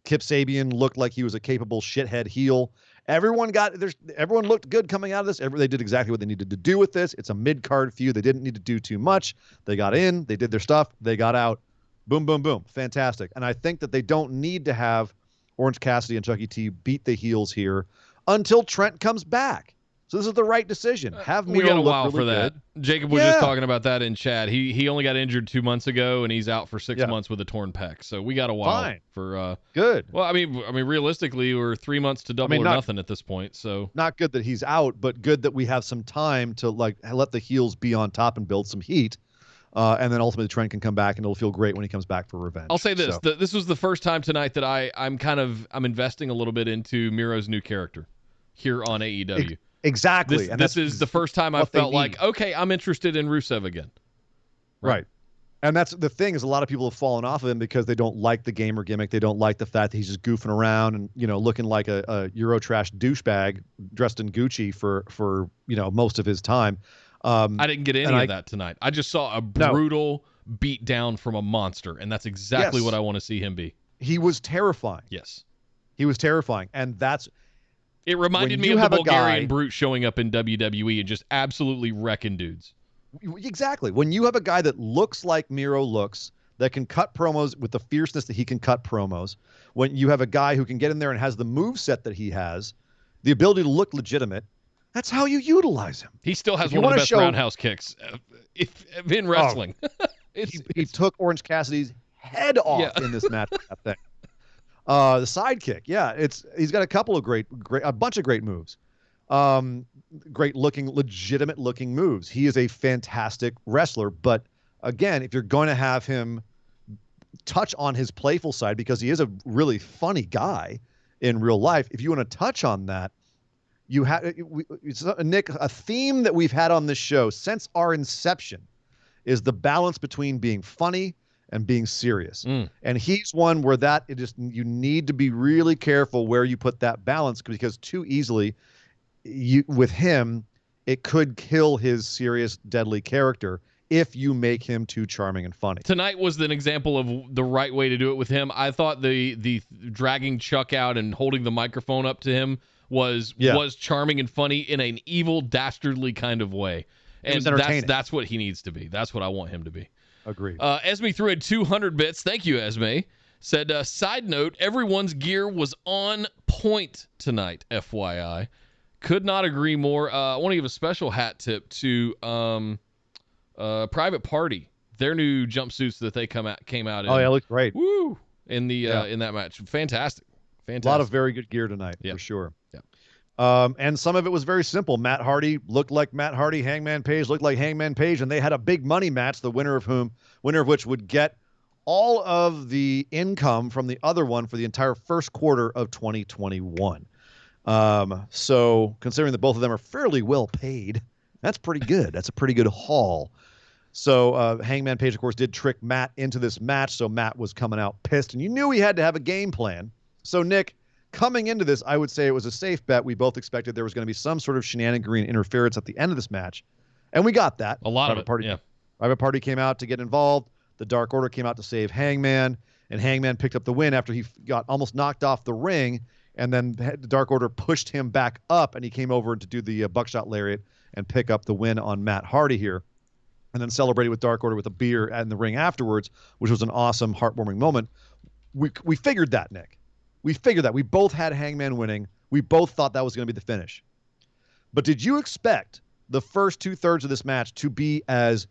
Kip Sabian looked like he was a capable shithead heel. Everyone looked good coming out of this. They did exactly what they needed to do with this. It's a mid-card feud. They didn't need to do too much. They got in, they did their stuff, they got out. Boom, boom, boom. Fantastic. And I think that they don't need to have Orange Cassidy and Chucky T beat the heels here until Trent comes back. So this is the right decision. Have We Miro got a look while really for that. good. Jacob was just talking about that in chat. He only got injured 2 months ago, and he's out for 6 months with a torn pec. So we got a while for. Good. Well, I mean, realistically, we're 3 months to double or nothing at this point. So not good that he's out, but good that we have some time to like let the heels be on top and build some heat. And then ultimately Trent can come back, and it'll feel great when he comes back for revenge. I'll say this: So. this was the first time tonight that I'm investing a little bit into Miro's new character here on AEW. Exactly. This is the first time I felt like, okay, I'm interested in Rusev again. Right. And that's the thing, is a lot of people have fallen off of him because they don't like the gamer gimmick. They don't like the fact that he's just goofing around and, looking like a Eurotrash douchebag dressed in Gucci for most of his time. I didn't get any of that tonight. I just saw a brutal beat down from a monster, and that's exactly what I want to see him be. He was terrifying. Yes. He was terrifying. And that's... It reminded me of the Bulgarian Brute showing up in WWE and just absolutely wrecking dudes. Exactly. When you have a guy that looks like Miro looks, that can cut promos with the fierceness that he can cut promos, when you have a guy who can get in there and has the moveset that he has, the ability to look legitimate, that's how you utilize him. He still has one of the best roundhouse kicks in wrestling. He took Orange Cassidy's head off in this match. That thing. The sidekick, he's got a couple of a bunch of great moves, great looking, legitimate looking moves. He is a fantastic wrestler, but again, if you're going to have him touch on his playful side, because he is a really funny guy in real life, if you want to touch on that, you have Nick. A theme that we've had on this show since our inception is the balance between being funny and being serious. And he's one where you need to be really careful where you put that balance, because too easily with him, it could kill his serious, deadly character if you make him too charming and funny. Tonight was an example of the right way to do it with him. I thought the dragging Chuck out and holding the microphone up to him was charming and funny in an evil, dastardly kind of way. And that's what he needs to be. That's what I want him to be. Agreed. Esme threw in 200 bits. Thank you, Esme. Said, side note, everyone's gear was on point tonight, FYI. Could not agree more. I want to give a special hat tip to Private Party. Their new jumpsuits that they came out in. Oh, yeah, looked great. Woo! In that match. Fantastic. A lot of very good gear tonight, for sure. Yeah. And some of it was very simple. Matt Hardy looked like Matt Hardy. Hangman Page looked like Hangman Page, and they had a big money match, the winner of which would get all of the income from the other one for the entire first quarter of 2021. So considering that both of them are fairly well paid, that's pretty good. That's a pretty good haul. So Hangman Page, of course, did trick Matt into this match, so Matt was coming out pissed, and you knew he had to have a game plan. So, Nick, coming into this, I would say it was a safe bet. We both expected there was going to be some sort of shenanigan interference at the end of this match, and we got that. A lot of it, Private Party came out to get involved. The Dark Order came out to save Hangman, and Hangman picked up the win after he got almost knocked off the ring, and then the Dark Order pushed him back up, and he came over to do the buckshot lariat and pick up the win on Matt Hardy here, and then celebrated with Dark Order with a beer in the ring afterwards, which was an awesome, heartwarming moment. We figured that, Nick. We figured that. We both had Hangman winning. We both thought that was going to be the finish. But did you expect the first 2/3 of this match to be as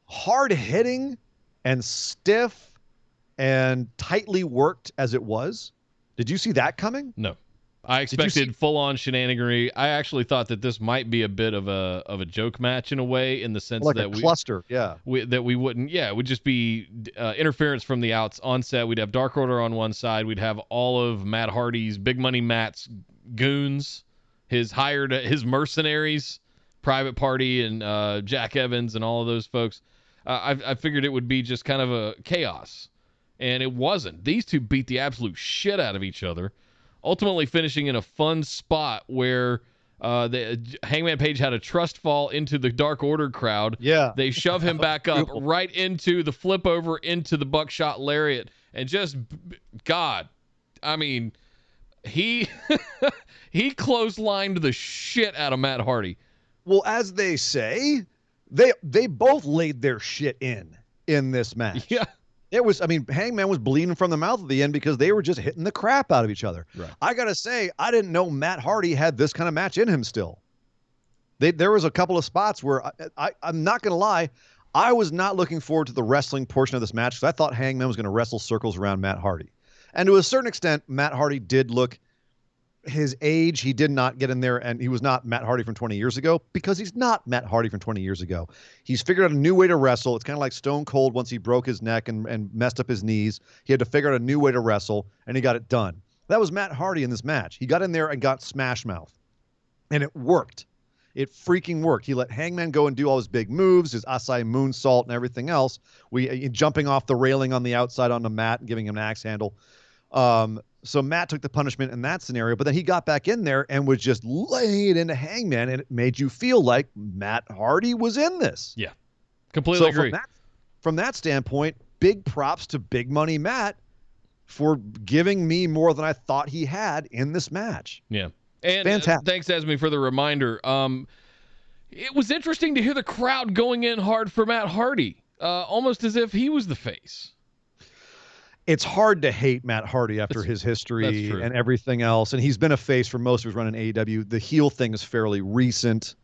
hard-hitting and stiff and tightly worked as it was? Did you see that coming? No. I expected full-on shenaniganry. I actually thought that this might be a bit of a joke match in a way, in the sense like that a cluster, we wouldn't. Yeah, it would just be interference from the onset. We'd have Dark Order on one side. We'd have all of Matt Hardy's Big Money Matt's goons, his mercenaries, Private Party, and Jack Evans, and all of those folks. I figured it would be just kind of a chaos, and it wasn't. These two beat the absolute shit out of each other, ultimately finishing in a fun spot where Hangman Page had a trust fall into the Dark Order crowd. Yeah. They shove him back up right into the flip over into the buckshot lariat, and just, God, I mean, he clotheslined the shit out of Matt Hardy. Well, as they say, they both laid their shit in this match. Yeah. It was, Hangman was bleeding from the mouth at the end because they were just hitting the crap out of each other. Right. I got to say, I didn't know Matt Hardy had this kind of match in him still. There was a couple of spots where I'm not going to lie, I was not looking forward to the wrestling portion of this match because I thought Hangman was going to wrestle circles around Matt Hardy. And to a certain extent, Matt Hardy did look his age. He did not get in there, and he was not Matt Hardy from 20 years ago because he's not Matt Hardy from 20 years ago. He's figured out a new way to wrestle. It's kind of like Stone Cold once he broke his neck and messed up his knees. He had to figure out a new way to wrestle, and he got it done. That was Matt Hardy in this match. He got in there and got Smash Mouth, and it worked. It freaking worked. He let Hangman go and do all his big moves, his Asai moonsault and everything else. Jumping off the railing on the outside on the mat and giving him an axe handle. So Matt took the punishment in that scenario, but then he got back in there and was just laying it into Hangman, and it made you feel like Matt Hardy was in this. Yeah, completely agree. From that standpoint, big props to Big Money Matt for giving me more than I thought he had in this match. Yeah. And fantastic. Thanks, Esme, for the reminder. It was interesting to hear the crowd going in hard for Matt Hardy, almost as if he was the face. It's hard to hate Matt Hardy after his history and everything else. And he's been a face for most of his run in AEW. The heel thing is fairly recent.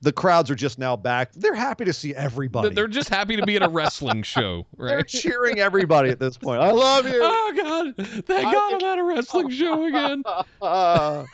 The crowds are just now back. They're happy to see everybody. They're just happy to be at a wrestling show, right? They're cheering everybody at this point. I love you. Oh, God. Thank God I'm at a wrestling show again. Oh,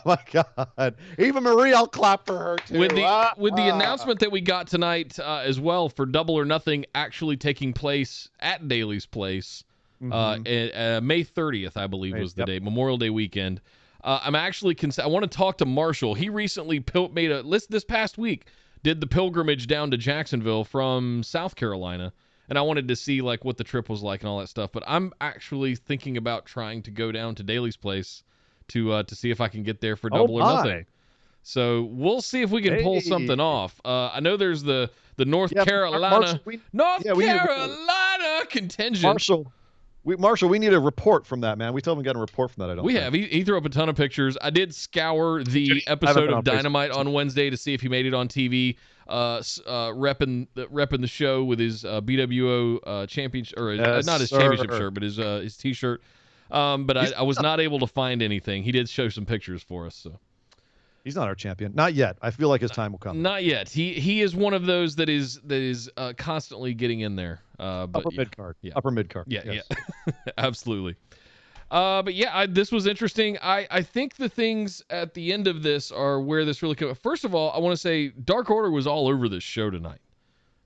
my God. Even Marie, I'll clap for her, too. With the announcement that we got tonight as well for Double or Nothing actually taking place at Daly's Place, May 30th, I believe, was the day, Memorial Day weekend. I'm actually I want to talk to Marshall. He recently made a list this past week, did the pilgrimage down to Jacksonville from South Carolina, and I wanted to see like what the trip was like and all that stuff. But I'm actually thinking about trying to go down to Daly's Place to see if I can get there for Double or Nothing. So we'll see if we can pull something off. I know there's the North Carolina contingent. Marshall, we need a report from that, man. We still haven't gotten a report from that, I don't think. Have. He threw up a ton of pictures. I did scour the episode of Dynamite on Wednesday to see if he made it on TV, repping the show with his BWO championship, or not his championship shirt, but his T-shirt. But I was not able to find anything. He did show some pictures for us, so. He's not our champion. Not yet. I feel like his time will come. Not yet. He is one of those that is constantly getting in there. But upper mid card. Yeah. Upper mid card. Yeah, yes. yeah. Absolutely. But yeah, this was interesting. I think the things at the end of this are where this really came. First of all, I want to say Dark Order was all over this show tonight.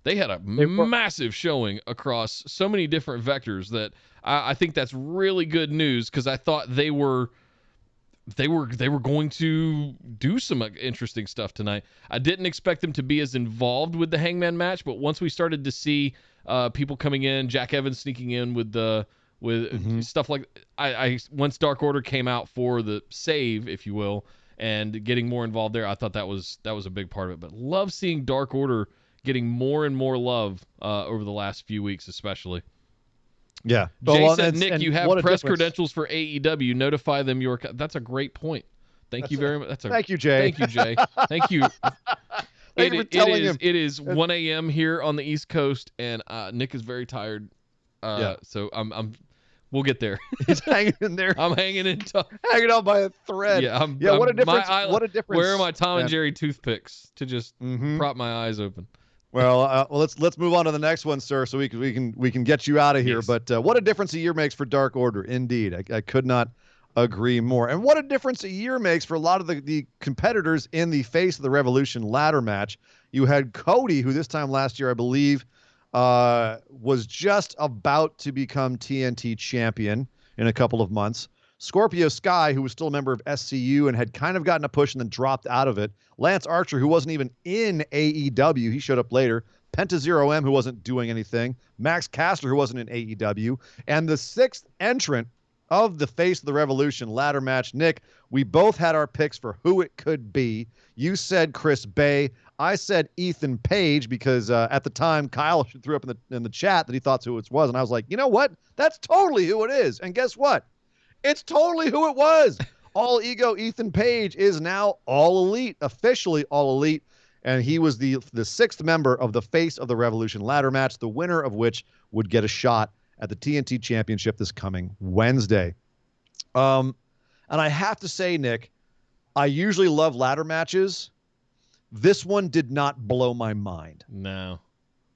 They had a massive showing across so many different vectors that I think that's really good news, because I thought they were going to do some interesting stuff tonight. I didn't expect them to be as involved with the Hangman match, but once we started to see people coming in, Jack Evans sneaking in with stuff like once Dark Order came out for the save, if you will, and getting more involved there, I thought that was a big part of it. But love seeing Dark Order getting more and more love over the last few weeks, especially. Yeah. Jay said, Nick, you have press credentials for AEW. Notify them your... That's a great point. Thank you very much. Thank you, Jay. Thank you, Jay. Thank you. It is 1 a.m. here on the East Coast, and Nick is very tired. So we'll get there. He's hanging in there. I'm hanging in. Hanging on by a thread. What a difference. What a difference. Where are my Tom and Jerry toothpicks to just prop my eyes open? Well, let's move on to the next one, sir, so we can get you out of here. Yes. But what a difference a year makes for Dark Order, indeed. I could not agree more. And what a difference a year makes for a lot of the competitors in the Face of the Revolution ladder match. You had Cody, who this time last year, I believe, was just about to become TNT champion in a couple of months. Scorpio Sky, who was still a member of SCU and had kind of gotten a push and then dropped out of it. Lance Archer, who wasn't even in AEW. He showed up later. Penta Zero M, who wasn't doing anything. Max Caster, who wasn't in AEW. And the sixth entrant of the Face of the Revolution ladder match. Nick, we both had our picks for who it could be. You said Chris Bay. I said Ethan Page because at the time Kyle threw up in the chat that he thought who it was. And I was like, you know what? That's totally who it is. And guess what? It's totally who it was. All Ego Ethan Page is now All Elite, officially All Elite, and he was the sixth member of the Face of the Revolution ladder match, the winner of which would get a shot at the TNT Championship this coming Wednesday. And I have to say, Nick, I usually love ladder matches. This one did not blow my mind. No.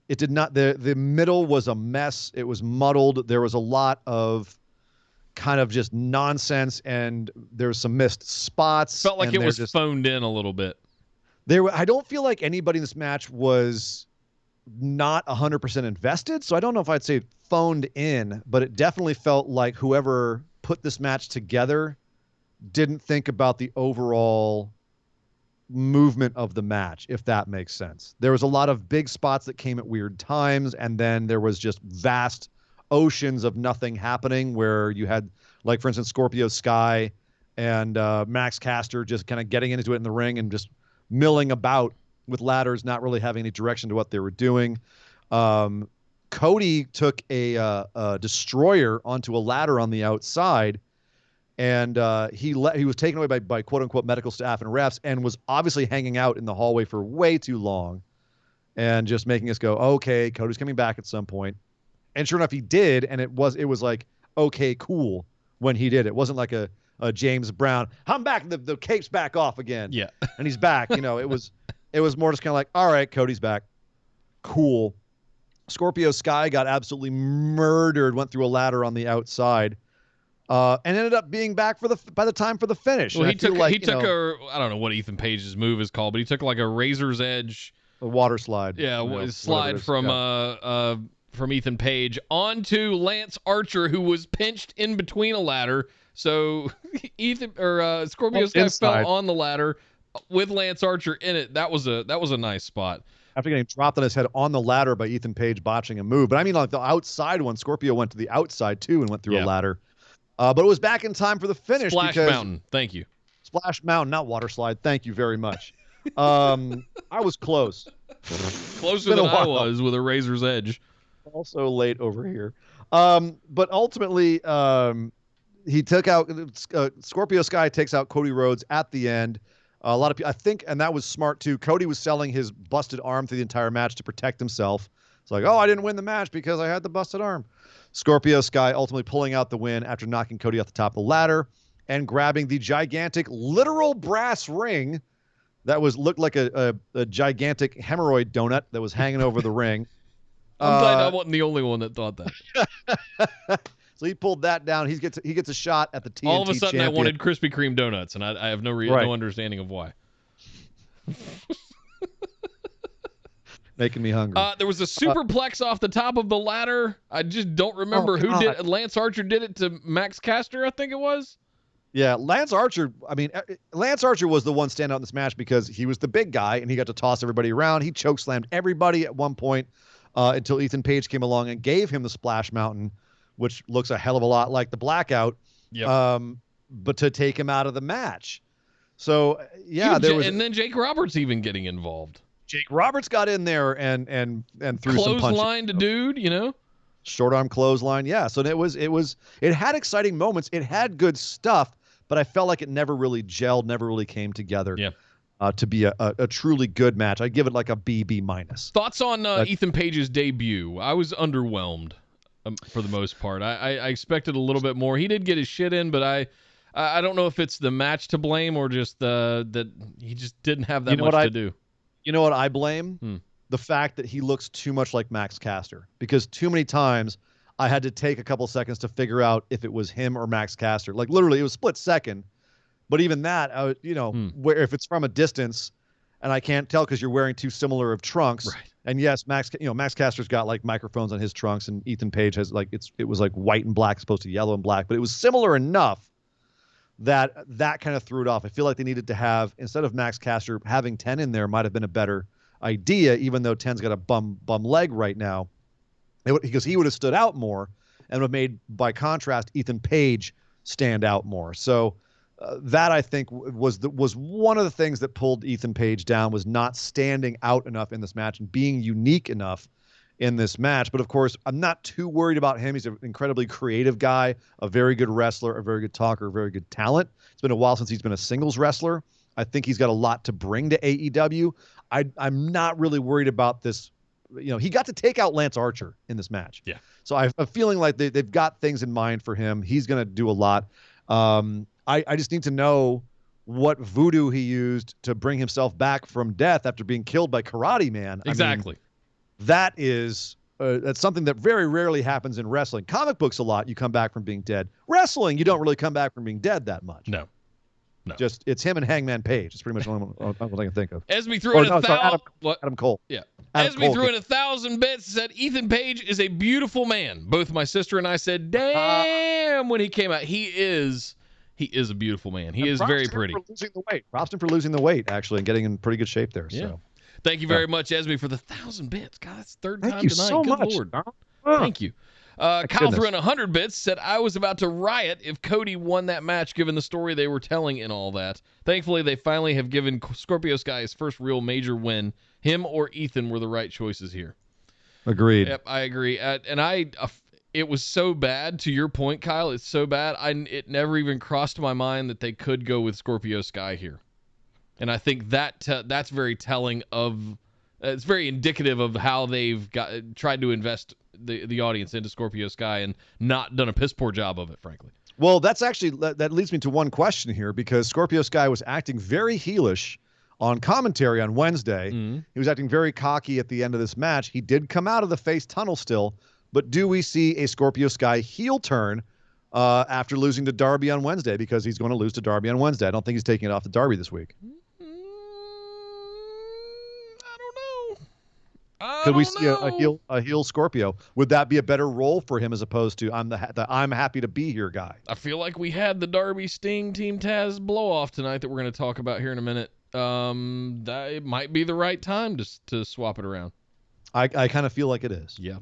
It did not. The middle was a mess. It was muddled. There was a lot of kind of just nonsense, and there was some missed spots. Felt like it was just phoned in a little bit. I don't feel like anybody in this match was not 100% invested, so I don't know if I'd say phoned in, but it definitely felt like whoever put this match together didn't think about the overall movement of the match, if that makes sense. There was a lot of big spots that came at weird times, and then there was just vast oceans of nothing happening where you had, like, for instance, Scorpio Sky and Max Caster just kind of getting into it in the ring and just milling about with ladders, not really having any direction to what they were doing. Cody took a destroyer onto a ladder on the outside, and he was taken away by quote unquote medical staff and refs, and was obviously hanging out in the hallway for way too long, and just making us go, okay, Cody's coming back at some point. And sure enough, he did, and it was like, okay, cool when he did. It wasn't like a James Brown, I'm back, the cape's back off again. Yeah. And he's back. It was more just kind of like, all right, Cody's back. Cool. Scorpio Sky got absolutely murdered, went through a ladder on the outside, and ended up being back by the time for the finish. Well, he took I don't know what Ethan Page's move is called, but he took like a razor's edge, a water slide. Yeah, slide from Ethan Page onto Lance Archer, who was pinched in between a ladder. So Scorpio Sky fell on the ladder with Lance Archer in it. That was a nice spot. After getting dropped on his head on the ladder by Ethan Page botching a move. But I mean, like the outside one, Scorpio went to the outside too and went through a ladder. But it was back in time for the finish. Splash Mountain. Thank you. Splash Mountain, not water slide. Thank you very much. I was close. Closer than I was with a razor's edge. Also late over here. But ultimately, he took out Scorpio Sky takes out Cody Rhodes at the end. A lot of people, I think, and that was smart too. Cody was selling his busted arm through the entire match to protect himself. It's like, oh, I didn't win the match because I had the busted arm. Scorpio Sky ultimately pulling out the win after knocking Cody off the top of the ladder and grabbing the gigantic literal brass ring that looked like a gigantic hemorrhoid donut that was hanging over the ring. I'm glad I wasn't the only one that thought that. So he pulled that down. He gets a shot at the TNT All of a sudden, champion. I wanted Krispy Kreme donuts, and I have no understanding of why. Making me hungry. There was a superplex off the top of the ladder. I just don't remember who did it. Lance Archer did it to Max Caster, I think it was. Yeah, Lance Archer. I mean, Lance Archer was the one standout in this match because he was the big guy, and he got to toss everybody around. He chokeslammed everybody at one point until Ethan Page came along and gave him the Splash Mountain, which looks a hell of a lot like the Blackout, but to take him out of the match. So, yeah, and then Jake Roberts even getting involved. Jake Roberts got in there and threw some punches. Clothesline to dude, Short arm clothesline, yeah. So it had exciting moments. It had good stuff, but I felt like it never really gelled, never really came together. Yeah. To be a truly good match. I give it like a B minus. Thoughts on Ethan Page's debut? I was underwhelmed. For the most part, I expected a little bit more. He did get his shit in, but I don't know if it's the match to blame or just that he just didn't have that much to do. You know what I blame? The fact that he looks too much like Max Caster, because too many times I had to take a couple seconds to figure out if it was him or Max Caster. Like literally, it was split second, but even that, where if it's from a distance and I can't tell because you're wearing too similar of trunks. Right. And yes, Max Caster's got like microphones on his trunks, and Ethan Page has it was like white and black, supposed to yellow and black, but it was similar enough that kind of threw it off. I feel like they needed to have, instead of Max Caster, having 10 in there might have been a better idea, even though 10's got a bum leg right now, because he would have stood out more and would have made, by contrast, Ethan Page stand out more. So that I think was one of the things that pulled Ethan Page down, was not standing out enough in this match and being unique enough in this match. But of course, I'm not too worried about him. He's an incredibly creative guy, a very good wrestler, a very good talker, a very good talent. It's been a while since he's been a singles wrestler. I think he's got a lot to bring to AEW. I'm not really worried about this. He got to take out Lance Archer in this match. Yeah. So I have a feeling like they've got things in mind for him. He's going to do a lot. I just need to know what voodoo he used to bring himself back from death after being killed by Karate Man. Exactly. I mean, that is that's something that very rarely happens in wrestling. Comic books a lot, you come back from being dead. Wrestling, you don't really come back from being dead that much. No. Just it's him and Hangman Page. It's pretty much the only one I can think of. Esme threw in 1,000. Adam Cole. Yeah. Adam Esme Cole. threw in 1,000 bits and said Ethan Page is a beautiful man. Both my sister and I said, damn, when he came out. He is a beautiful man. He is very pretty. Props to him for losing the weight, actually, and getting in pretty good shape there. Yeah. So. Thank you very much, Esme, for the 1,000 bits. God, that's the third time Thank you tonight. so Good much. Lord. Thank you. Kyle goodness. threw in 100 bits, said I was about to riot if Cody won that match given the story they were telling and all that. Thankfully, they finally have given Scorpio Sky his first real major win. Him or Ethan were the right choices here. Agreed. Yep, I agree. It was so bad, to your point, Kyle, it's so bad, it never even crossed my mind that they could go with Scorpio Sky here. And I think that's very telling of, it's very indicative of how they've tried to invest the audience into Scorpio Sky and not done a piss poor job of it, frankly. Well, that's actually, that leads me to one question here, because Scorpio Sky was acting very heelish on commentary on Wednesday. Mm-hmm. He was acting very cocky at the end of this match. He did come out of the face tunnel still, but do we see a Scorpio Sky heel turn after losing to Darby on Wednesday? Because he's going to lose to Darby on Wednesday. I don't think he's taking it off to Darby this week. Could we see a heel Scorpio? Would that be a better role for him as opposed to I'm happy to be here guy? I feel like we had the Darby Sting Team Taz blow off tonight that we're going to talk about here in a minute. That it might be the right time to swap it around. I kind of feel like it is. Yeah.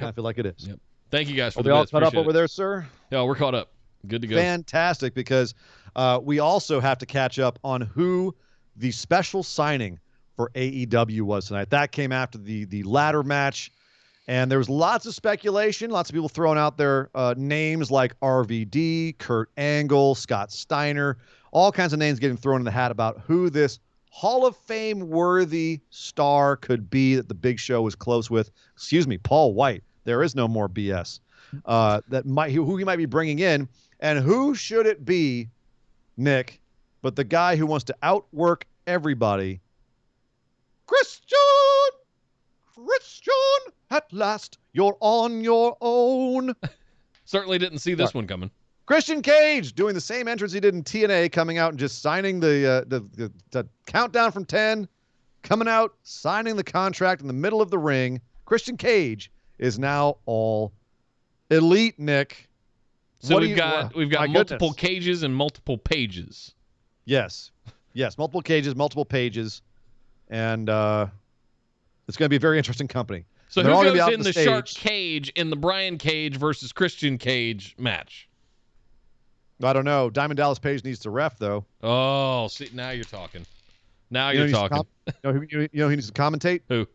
I feel like it is. Yep. Thank you guys for Are the we all bits. caught up Appreciate over it. there, sir? Yeah, we're caught up. Good to go. Fantastic, because we also have to catch up on who the special signing for AEW was tonight. That came after the ladder match, and there was lots of speculation, lots of people throwing out their names like RVD, Kurt Angle, Scott Steiner, all kinds of names getting thrown in the hat about who this Hall of Fame worthy star could be that the Big Show was close with. Excuse me, Paul White. There is no more BS. Who he might be bringing in, and who should it be, Nick, but the guy who wants to outwork everybody, Christian, at last, you're on your own. Certainly didn't see this one coming. Christian Cage doing the same entrance he did in TNA, coming out and just signing the countdown from 10, coming out, signing the contract in the middle of the ring. Christian Cage is now all elite, Nick. So we've got multiple goodness. cages and multiple pages. Yes, multiple cages, multiple pages. And it's going to be a very interesting company. So they're who all gonna be goes out in on the stage. Shark Cage in the Brian Cage versus Christian Cage match? I don't know. Diamond Dallas Page needs to ref, though. Oh, see, now you're talking. Now You know you're who talking. you know who needs to commentate? Who?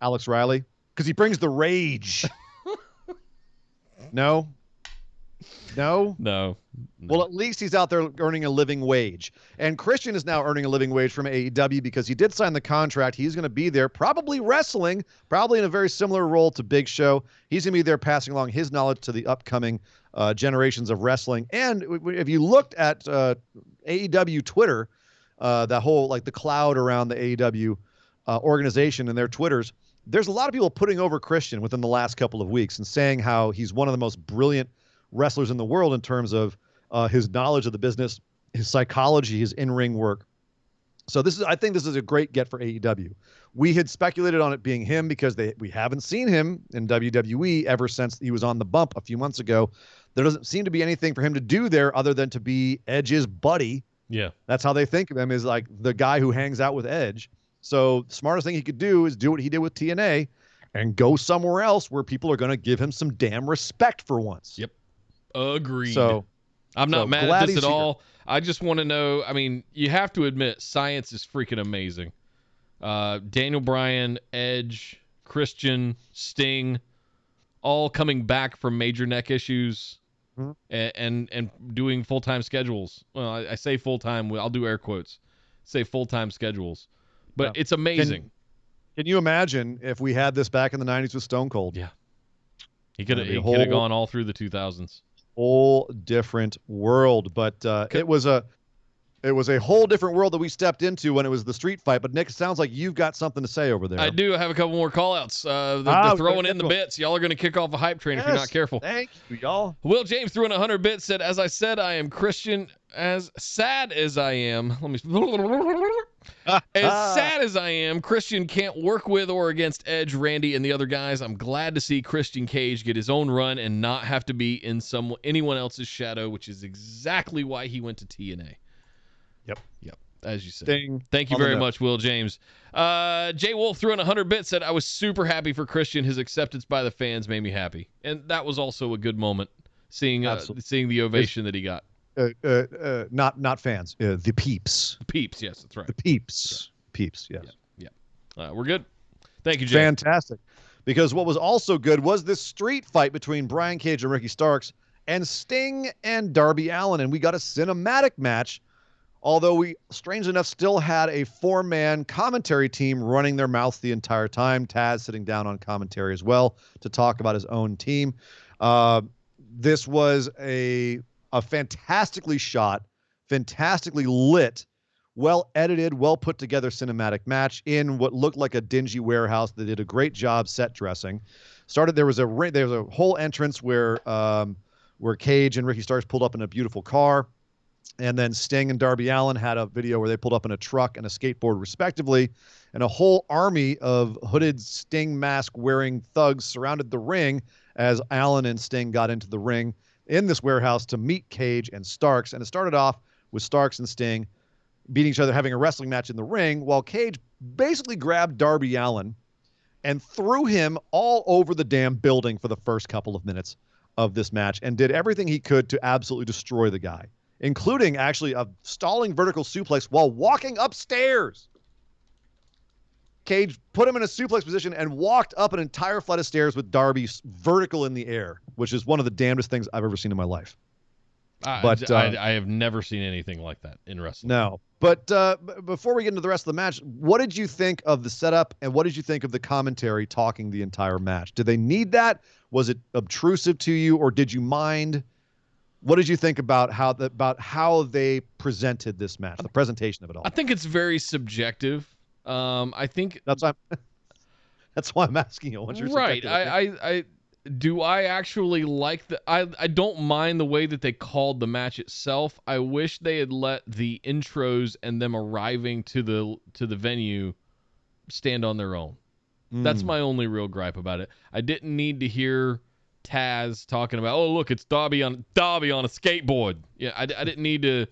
Alex Riley. Because he brings the rage. No? No. Well, at least he's out there earning a living wage. And Christian is now earning a living wage from AEW because he did sign the contract. He's going to be there, probably wrestling, probably in a very similar role to Big Show. He's going to be there passing along his knowledge to the upcoming generations of wrestling. And if you looked at AEW Twitter, that whole, like, the cloud around the AEW organization and their Twitters, there's a lot of people putting over Christian within the last couple of weeks and saying how he's one of the most brilliant wrestlers in the world in terms of his knowledge of the business, his psychology, his in-ring work. So I think this is a great get for AEW. We had speculated on it being him because we haven't seen him in WWE ever since he was on the bump a few months ago. There doesn't seem to be anything for him to do there other than to be Edge's buddy. Yeah. That's how they think of him, is like the guy who hangs out with Edge. So the smartest thing he could do is do what he did with TNA and go somewhere else where people are going to give him some damn respect for once. Yep. Agreed. So I'm not mad glad at this he's at here. all. I just want to know, I mean, you have to admit, science is freaking amazing. Daniel Bryan, Edge, Christian, Sting, all coming back from major neck issues and doing full-time schedules. Well, I say full-time, I'll do air quotes. Say full-time schedules. But it's amazing. Can you imagine if we had this back in the 90s with Stone Cold? Yeah. He could have gone all through the 2000s. Whole different world. But it was It was a whole different world that we stepped into when it was the street fight. But Nick, it sounds like you've got something to say over there. I do. I have a couple more call-outs. They're throwing in the bits. Y'all are going to kick off a hype train if you're not careful. Thank you, y'all. Will James threw in 100 bits, said, as I said, I am Christian. As sad as I am, as sad as I am, Christian can't work with or against Edge, Randy, and the other guys. I'm glad to see Christian Cage get his own run and not have to be in anyone else's shadow, which is exactly why he went to TNA. Yep. As you said. Thank you very much, Will James. Jay Wolf threw in 100 bits, said, I was super happy for Christian. His acceptance by the fans made me happy. And that was also a good moment, seeing the ovation that he got. Not fans. The peeps. Peeps, yes, that's right. The peeps. Yeah. Peeps, yes. Yeah. We're good. Thank you, Jay. Fantastic. Because what was also good was this street fight between Brian Cage and Ricky Starks and Sting and Darby Allin. And we got a cinematic match, although we, strangely enough, still had a 4-man commentary team running their mouths the entire time. Taz sitting down on commentary as well to talk about his own team. This was a fantastically shot, fantastically lit, well-edited, well-put-together cinematic match in what looked like a dingy warehouse. They did a great job set dressing. There was a whole entrance where Cage and Ricky Starks pulled up in a beautiful car. And then Sting and Darby Allin had a video where they pulled up in a truck and a skateboard, respectively. And a whole army of hooded Sting mask-wearing thugs surrounded the ring as Allin and Sting got into the ring in this warehouse to meet Cage and Starks. And it started off with Starks and Sting beating each other, having a wrestling match in the ring, while Cage basically grabbed Darby Allin and threw him all over the damn building for the first couple of minutes of this match and did everything he could to absolutely destroy the guy, including actually a stalling vertical suplex while walking upstairs. Cage put him in a suplex position and walked up an entire flight of stairs with Darby vertical in the air, which is one of the damnedest things I've ever seen in my life. But I have never seen anything like that in wrestling. No. But before we get into the rest of the match, what did you think of the setup and what did you think of the commentary talking the entire match? Did they need that? Was it obtrusive to you, or did you mind? What did you think about how they presented this match, the presentation of it all? I think it's very subjective. I think that's why I'm asking you. What's your right? I actually like I don't mind the way that they called the match itself. I wish they had let the intros and them arriving to the venue stand on their own. That's my only real gripe about it. I didn't need to hear Taz talking about, oh look, it's Darby on a skateboard. Yeah, I didn't need to.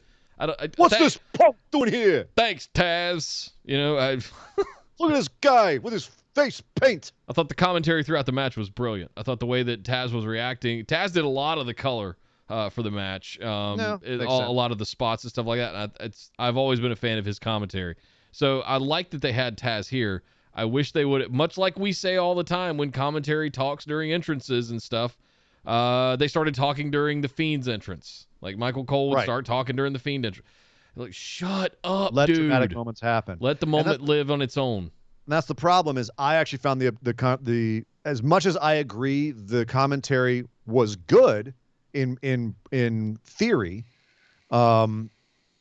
What's this punk doing here? Thanks, Taz. Look at this guy with his face paint. I thought the commentary throughout the match was brilliant. I thought the way that Taz was reacting. Taz did a lot of the color for the match. A lot of the spots and stuff like that. And I've always been a fan of his commentary. So I like that they had Taz here. I wish they would, much like we say all the time when commentary talks during entrances and stuff, they started talking during the Fiend's entrance. Like Michael Cole would start talking during the Fiend entrance. Like, shut up, Let dude. Let dramatic moments happen. Let the moment live on its own. And that's the problem. Is I actually found the as much as I agree the commentary was good in theory,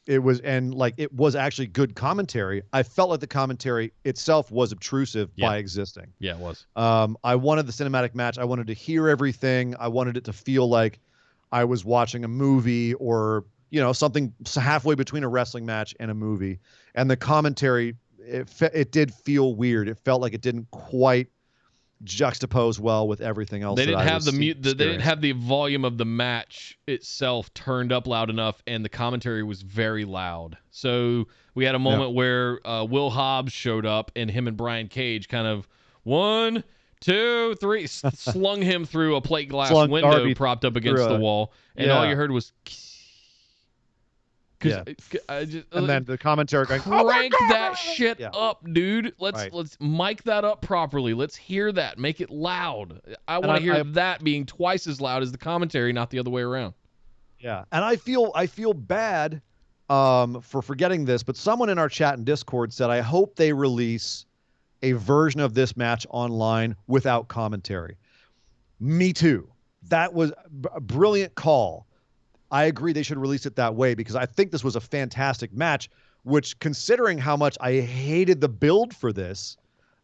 it was actually good commentary. I felt like the commentary itself was obtrusive by existing. Yeah, it was. I wanted the cinematic match. I wanted to hear everything. I wanted it to feel like I was watching a movie or, something halfway between a wrestling match and a movie. And the commentary, it did feel weird. It felt like it didn't quite juxtapose well with everything else. They didn't have they didn't have the volume of the match itself turned up loud enough, and the commentary was very loud. So we had a moment where Will Hobbs showed up, and him and Brian Cage kind of 1, 2, 3 slung him through a plate glass window Darby propped up against the wall, and all you heard was. And then the commentary going, crank that shit up, dude. Let's mic that up properly. Let's hear that. Make it loud. I want to hear that being twice as loud as the commentary, not the other way around. Yeah, and I feel bad for forgetting this, but someone in our chat and Discord said, I hope they release a version of this match online without commentary. Me too. That was a brilliant call. I agree they should release it that way because I think this was a fantastic match, which considering how much I hated the build for this,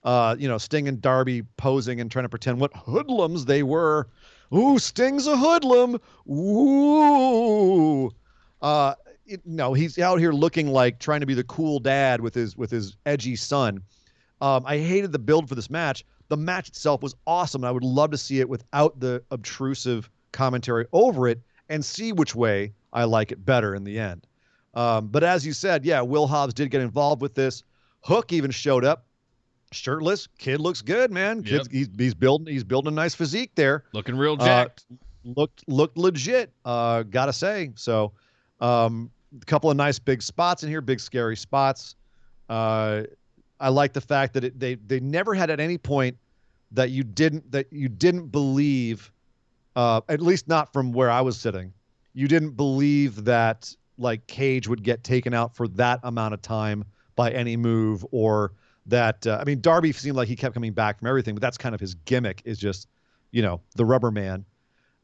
Sting and Darby posing and trying to pretend what hoodlums they were. Ooh, Sting's a hoodlum. Ooh. He's out here looking like trying to be the cool dad with his edgy son. I hated the build for this match. The match itself was awesome. And I would love to see it without the obtrusive commentary over it and see which way I like it better in the end. But as you said, yeah, Will Hobbs did get involved with this. Hook even showed up. Shirtless. Kid looks good, man. Yep. He's building a nice physique there. Looking real jacked. Looked legit, gotta say. So a couple of nice big spots in here, big scary spots. I like the fact that they never had at any point that you didn't believe, at least not from where I was sitting, you didn't believe that like Cage would get taken out for that amount of time by any move, or that Darby seemed like he kept coming back from everything, but that's kind of his gimmick, is just the rubber man.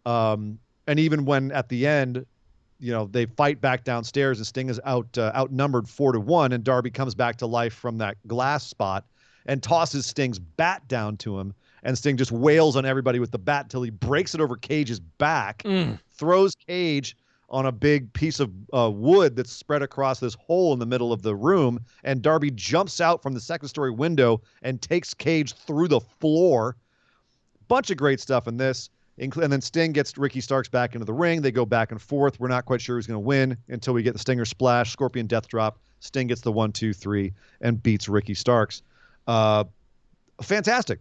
And even when at the end, they fight back downstairs and Sting is outnumbered 4-1, and Darby comes back to life from that glass spot and tosses Sting's bat down to him, and Sting just wails on everybody with the bat until he breaks it over Cage's back, throws Cage on a big piece of wood that's spread across this hole in the middle of the room, and Darby jumps out from the second-story window and takes Cage through the floor. Bunch of great stuff in this. And then Sting gets Ricky Starks back into the ring. They go back and forth. We're not quite sure who's going to win until we get the Stinger Splash, Scorpion Death Drop. Sting gets the 1, 2, 3 and beats Ricky Starks. Fantastic.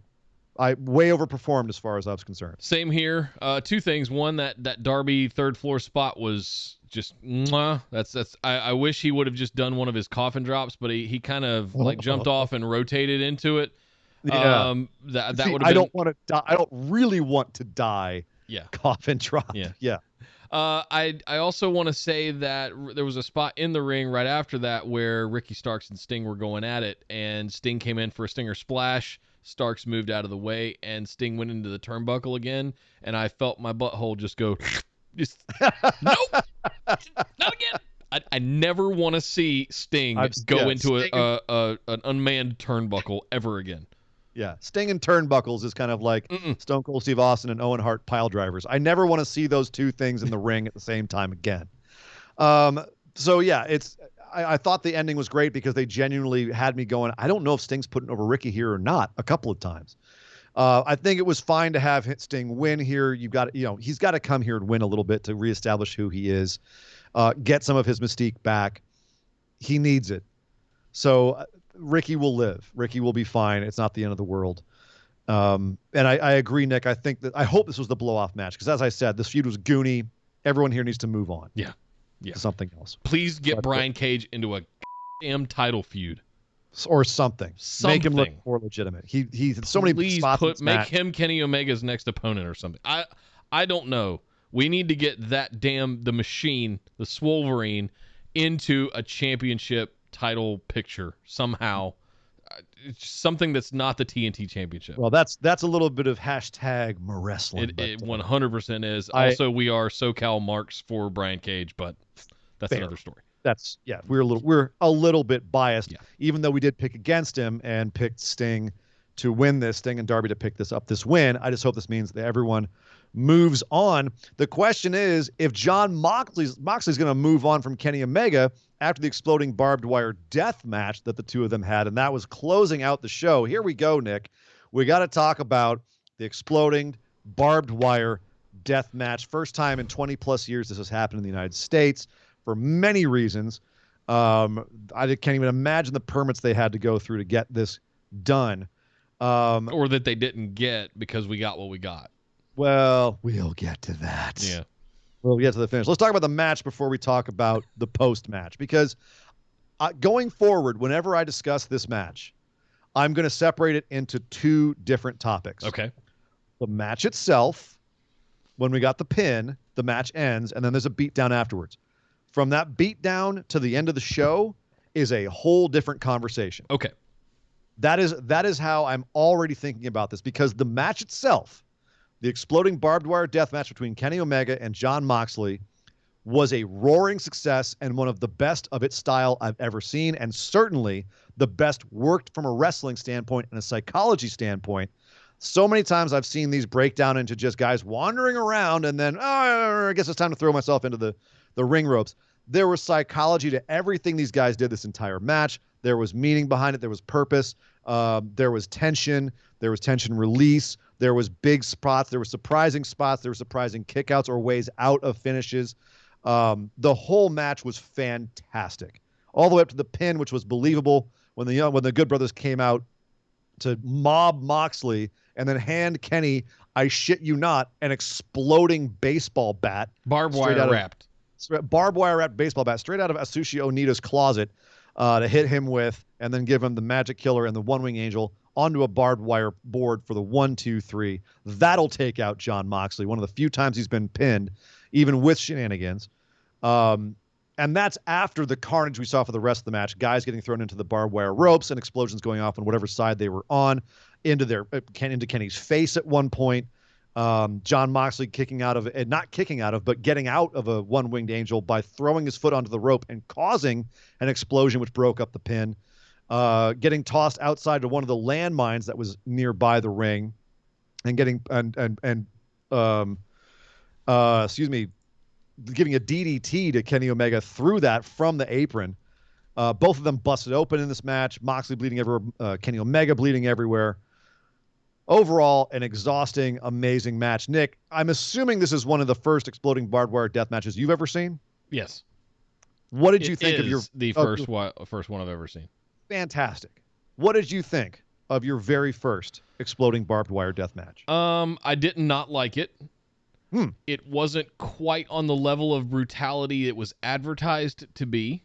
I way overperformed as far as I was concerned. Same here. Two things. One, that Darby third floor spot was just mwah. That's. I wish he would have just done one of his coffin drops, but he kind of like jumped off and rotated into it. Yeah. That See, would have been. I don't want to die. I don't really want to die. Yeah. Coffin drop. Yeah. I also want to say that there was a spot in the ring right after that where Ricky Starks and Sting were going at it, and Sting came in for a Stinger Splash. Starks moved out of the way, and Sting went into the turnbuckle again, and I felt my butthole just go, nope, not again. I never want to see Sting go into an unmanned turnbuckle ever again. Yeah, Sting and turnbuckles is kind of like Stone Cold Steve Austin and Owen Hart pile drivers. I never want to see those two things in the ring at the same time again. So yeah, I thought the ending was great because they genuinely had me going, I don't know if Sting's putting over Ricky here or not, a couple of times. I think it was fine to have Sting win here. He's got to come here and win a little bit to reestablish who he is, get some of his mystique back. He needs it. So Ricky will live. Ricky will be fine. It's not the end of the world. And I agree, Nick. I hope this was the blow-off match because, as I said, this feud was goony. Everyone here needs to move on. Yeah. To something else. Please get Brian Cage into a damn title feud. Or something. Make him look more legitimate. He's in so many spots. Make him Kenny Omega's next opponent or something. I don't know. We need to get the machine, the Swolverine, into a championship title picture somehow. It's something that's not the TNT Championship. Well, that's a little bit of hashtag wrestling. It 100% is. Also, we are SoCal marks for Brian Cage, but that's another story. We're a little bit biased, even though we did pick against him and picked Sting to win this, Sting and Darby to pick this win. I just hope this means that everyone moves on. The question is, if John Moxley's going to move on from Kenny Omega after the exploding barbed wire death match that the two of them had, and that was closing out the show. Here we go, Nick. We got to talk about the exploding barbed wire death match. First time in 20 plus years this has happened in the United States for many reasons. I can't even imagine the permits they had to go through to get this done. Or that they didn't get because we got what we got. Well, we'll get to that. Yeah. We'll get to the finish. Let's talk about the match before we talk about the post-match, because going forward, whenever I discuss this match, I'm going to separate it into two different topics. Okay. The match itself, when we got the pin, the match ends, and then there's a beatdown afterwards. From that beatdown to the end of the show is a whole different conversation. Okay. That is how I'm already thinking about this, because the match itself, the exploding barbed wire death match between Kenny Omega and Jon Moxley, was a roaring success and one of the best of its style I've ever seen, and certainly the best worked from a wrestling standpoint and a psychology standpoint. So many times I've seen these break down into just guys wandering around and then, oh, I guess it's time to throw myself into the ring ropes. There was psychology to everything these guys did this entire match. There was meaning behind it. There was purpose. There was tension. There was tension release. There was big spots. There were surprising spots. There were surprising kickouts or ways out of finishes. The whole match was fantastic, all the way up to the pin, which was believable when the Good Brothers came out to mob Moxley and then hand Kenny, I shit you not, an exploding baseball bat, barbed wire wrapped baseball bat straight out of Atsushi Onita's closet to hit him with, and then give him the Magic Killer and the One Wing Angel onto a barbed wire board for the 1, 2, 3. That'll take out Jon Moxley. One of the few times he's been pinned, even with shenanigans. And that's after the carnage we saw for the rest of the match. Guys getting thrown into the barbed wire ropes and explosions going off on whatever side they were on, into Kenny's face at one point. Jon Moxley but getting out of a one-winged angel by throwing his foot onto the rope and causing an explosion which broke up the pin. Getting tossed outside to one of the landmines that was nearby the ring, and giving a DDT to Kenny Omega through that from the apron. Both of them busted open in this match. Moxley bleeding everywhere, Kenny Omega bleeding everywhere. Overall, an exhausting, amazing match. Nick, I'm assuming this is one of the first exploding barbed wire death matches you've ever seen? Yes. What did you think of the first one I've ever seen? Fantastic. What did you think of your very first exploding barbed wire death match? I did not like it. It wasn't quite on the level of brutality it was advertised to be.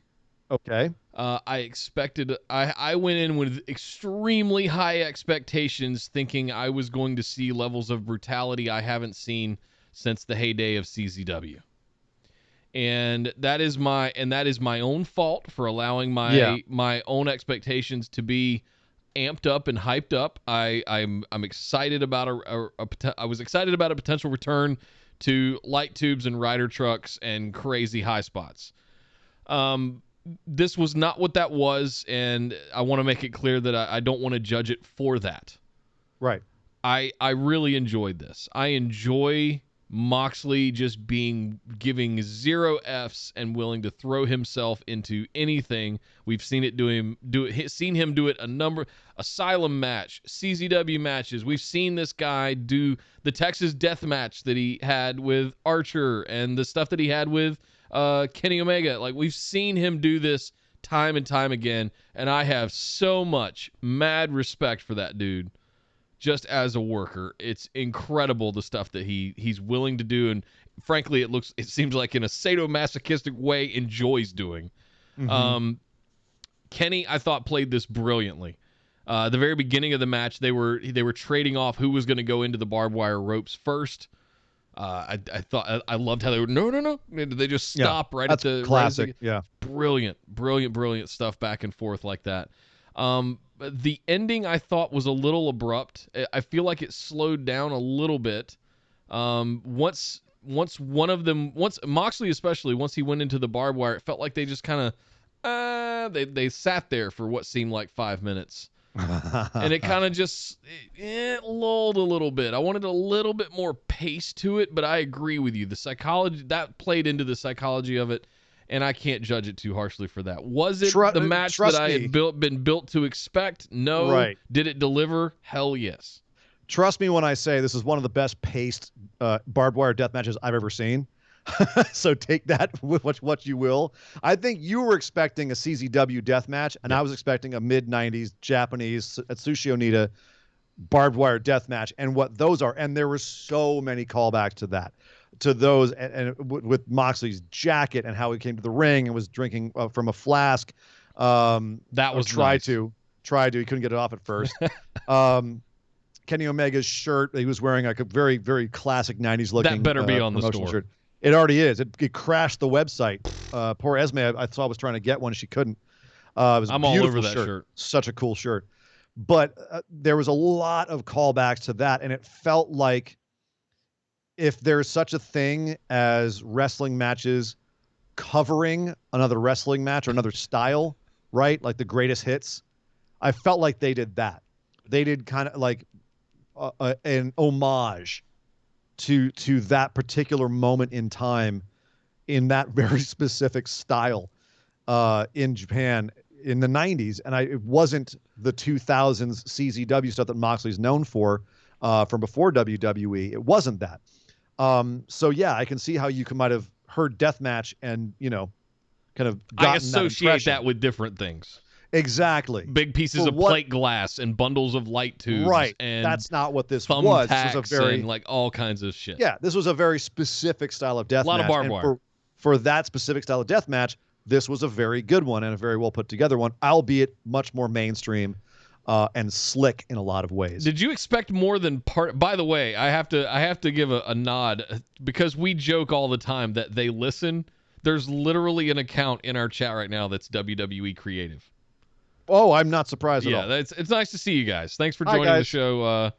Okay. I went in with extremely high expectations, thinking I was going to see levels of brutality I haven't seen since the heyday of CZW. And that is my own fault for allowing my own expectations to be amped up and hyped up. I'm excited about I was excited about a potential return to light tubes and rider trucks and crazy high spots. This was not what that was, and I want to make it clear that I don't want to judge it for that. Right. I really enjoyed this. I enjoy Moxley just giving 0 Fs and willing to throw himself into anything. We've seen seen him do it a number Asylum match, CZW matches. We've seen this guy do the Texas Death match that he had with Archer and the stuff that he had with Kenny Omega. Like, we've seen him do this time and time again, and I have so much mad respect for that dude. Just as a worker, it's incredible the stuff that he's willing to do, and frankly, it seems like in a sadomasochistic way enjoys doing. Mm-hmm. Kenny, I thought, played this brilliantly. The very beginning of the match, they were trading off who was going to go into the barbed wire ropes first. I thought I loved how they were no. They just stop right at the classic. Brilliant stuff back and forth like that. The ending I thought was a little abrupt. I feel like it slowed down a little bit. Once Moxley especially, once he went into the barbed wire, it felt like they just kind of they sat there for what seemed like 5 minutes. And it kind of just lulled a little bit. I wanted a little bit more pace to it, but I agree with you. The psychology that played into the psychology of it, and I can't judge it too harshly for that. Was it the match that I had been built to expect? No. Right. Did it deliver? Hell yes. Trust me when I say this is one of the best paced barbed wire death matches I've ever seen. So take that with what you will. I think you were expecting a CZW death match, and I was expecting a mid-90s Japanese Atsushi Onita barbed wire death match, and what those are. And there were so many callbacks to that. To those, and with Moxley's jacket and how he came to the ring and was drinking from a flask. That was tried to. He couldn't get it off at first. Kenny Omega's shirt, he was wearing like a very, very classic 90s looking. That better be on the store. Shirt. It already is. It crashed the website. Poor Esme, I saw was trying to get one. She couldn't. It was I'm a all over beautiful that shirt. Such a cool shirt. But there was a lot of callbacks to that, and it felt like if there's such a thing as wrestling matches covering another wrestling match or another style, right? Like the greatest hits. I felt like they did that. They did kind of like an homage to that particular moment in time in that very specific style in Japan in the 90s. And it wasn't the 2000s CZW stuff that Moxley's known for from before WWE. It wasn't that. So yeah, I can see how you might have heard deathmatch and, kind of I associate that with different things. Exactly. Big pieces of plate glass and bundles of light tubes. Right. And that's not what this was. This was a very, and like all kinds of shit. Yeah, this was a very specific style of deathmatch. A lot of barbed wire. For that specific style of deathmatch, this was a very good one and a very well put together one, albeit much more mainstream and slick in a lot of ways. Did you expect more than part? By the way, I have to give a nod because we joke all the time that they listen. There's literally an account in our chat right now that's WWE Creative. Oh, I'm not surprised at all. Yeah, it's nice to see you guys. Thanks for joining the show.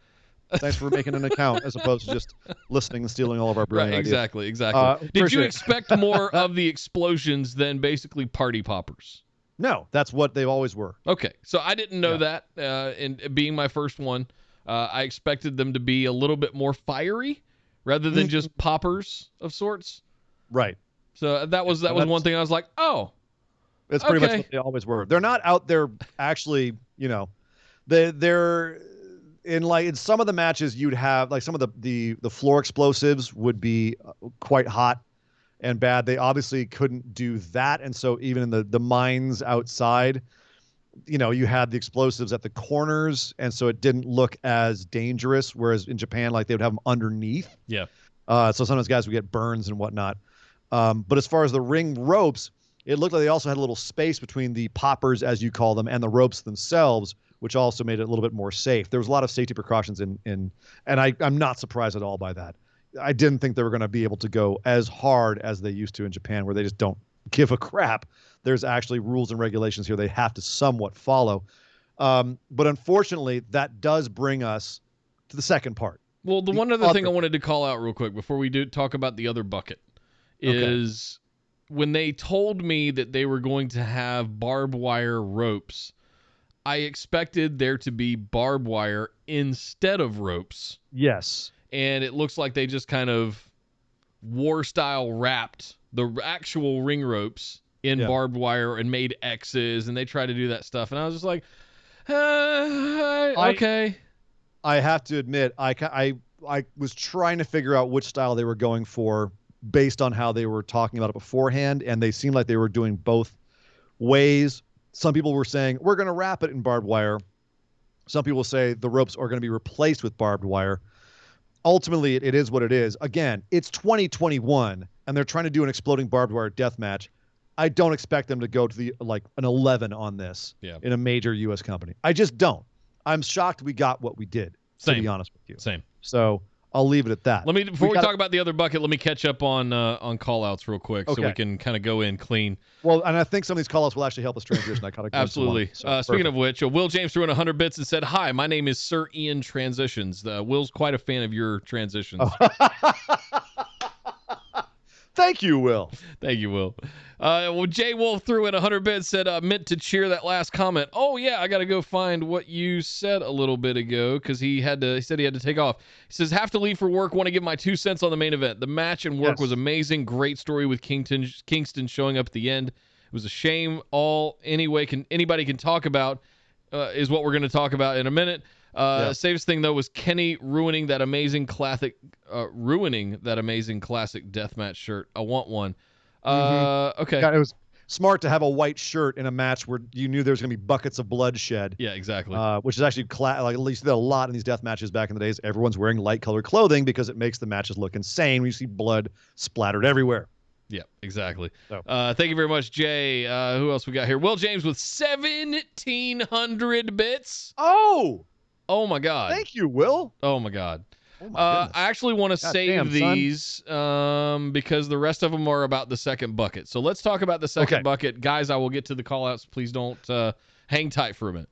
Thanks for making an account as opposed to just listening and stealing all of our brilliant ideas. Exactly. Did you expect more of the explosions than basically party poppers? No, that's what they always were. Okay, so I didn't know that. In being my first one, I expected them to be a little bit more fiery rather than just poppers of sorts. Right. So that was one thing I was like, oh. It's pretty much what they always were. They're not out there actually, they're in some of the matches you'd have like some of the floor explosives would be quite hot and bad. They obviously couldn't do that. And so even in the mines outside, you had the explosives at the corners. And so it didn't look as dangerous. Whereas in Japan, like they would have them underneath. Yeah. So sometimes guys would get burns and whatnot. But as far as the ring ropes, it looked like they also had a little space between the poppers, as you call them, and the ropes themselves, which also made it a little bit more safe. There was a lot of safety precautions and I'm not surprised at all by that. I didn't think they were going to be able to go as hard as they used to in Japan, where they just don't give a crap. There's actually rules and regulations here they have to somewhat follow. But unfortunately, that does bring us to the second part. Well, the one other thing I wanted to call out real quick before we do talk about the other bucket is when they told me that they were going to have barbed wire ropes, I expected there to be barbed wire instead of ropes. Yes. And it looks like they just kind of war-style wrapped the actual ring ropes in barbed wire and made X's, and they tried to do that stuff. And I was just like, okay. I have to admit, I was trying to figure out which style they were going for based on how they were talking about it beforehand, and they seemed like they were doing both ways. Some people were saying, we're going to wrap it in barbed wire. Some people say the ropes are going to be replaced with barbed wire. Ultimately, it is what it is. Again, it's 2021, and they're trying to do an exploding barbed wire death match. I don't expect them to go to an 11 on this in a major U.S. company. I just don't. I'm shocked we got what we did, to be honest with you. Same. So I'll leave it at that. Before we talk about the other bucket, let me catch up on call-outs real quick so we can kind of go in clean. Well, and I think some of these call-outs will actually help us transition. I kind of absolutely. Speaking of which, Will James threw in 100 bits and said, "Hi, my name is Sir Ian Transitions." Will's quite a fan of your transitions. Thank you, Will. Thank you, Will. Jay Wolf threw in 100 bits, said, meant to cheer that last comment. Oh, yeah, I got to go find what you said a little bit ago because he said he had to take off. He says, have to leave for work. Want to give my 2 cents on the main event. The match and work was amazing. Great story with Kingston showing up at the end. It was a shame. Anybody can talk about is what we're going to talk about in a minute. Safest thing though was Kenny ruining that amazing classic deathmatch shirt. I want one. Okay. God, it was smart to have a white shirt in a match where you knew there was going to be buckets of blood shed. Yeah, exactly. Which is actually at least a lot in these death matches back in the days. Everyone's wearing light colored clothing because it makes the matches look insane when you see blood splattered everywhere. Yeah, exactly. So. Thank you very much, Jay. Who else we got here? Will James with 1,700 bits. Oh my God. Thank you, Will. Oh my God. I actually want to save these because the rest of them are about the second bucket. So let's talk about the second bucket. Guys, I will get to the call outs. Please don't hang tight for a minute.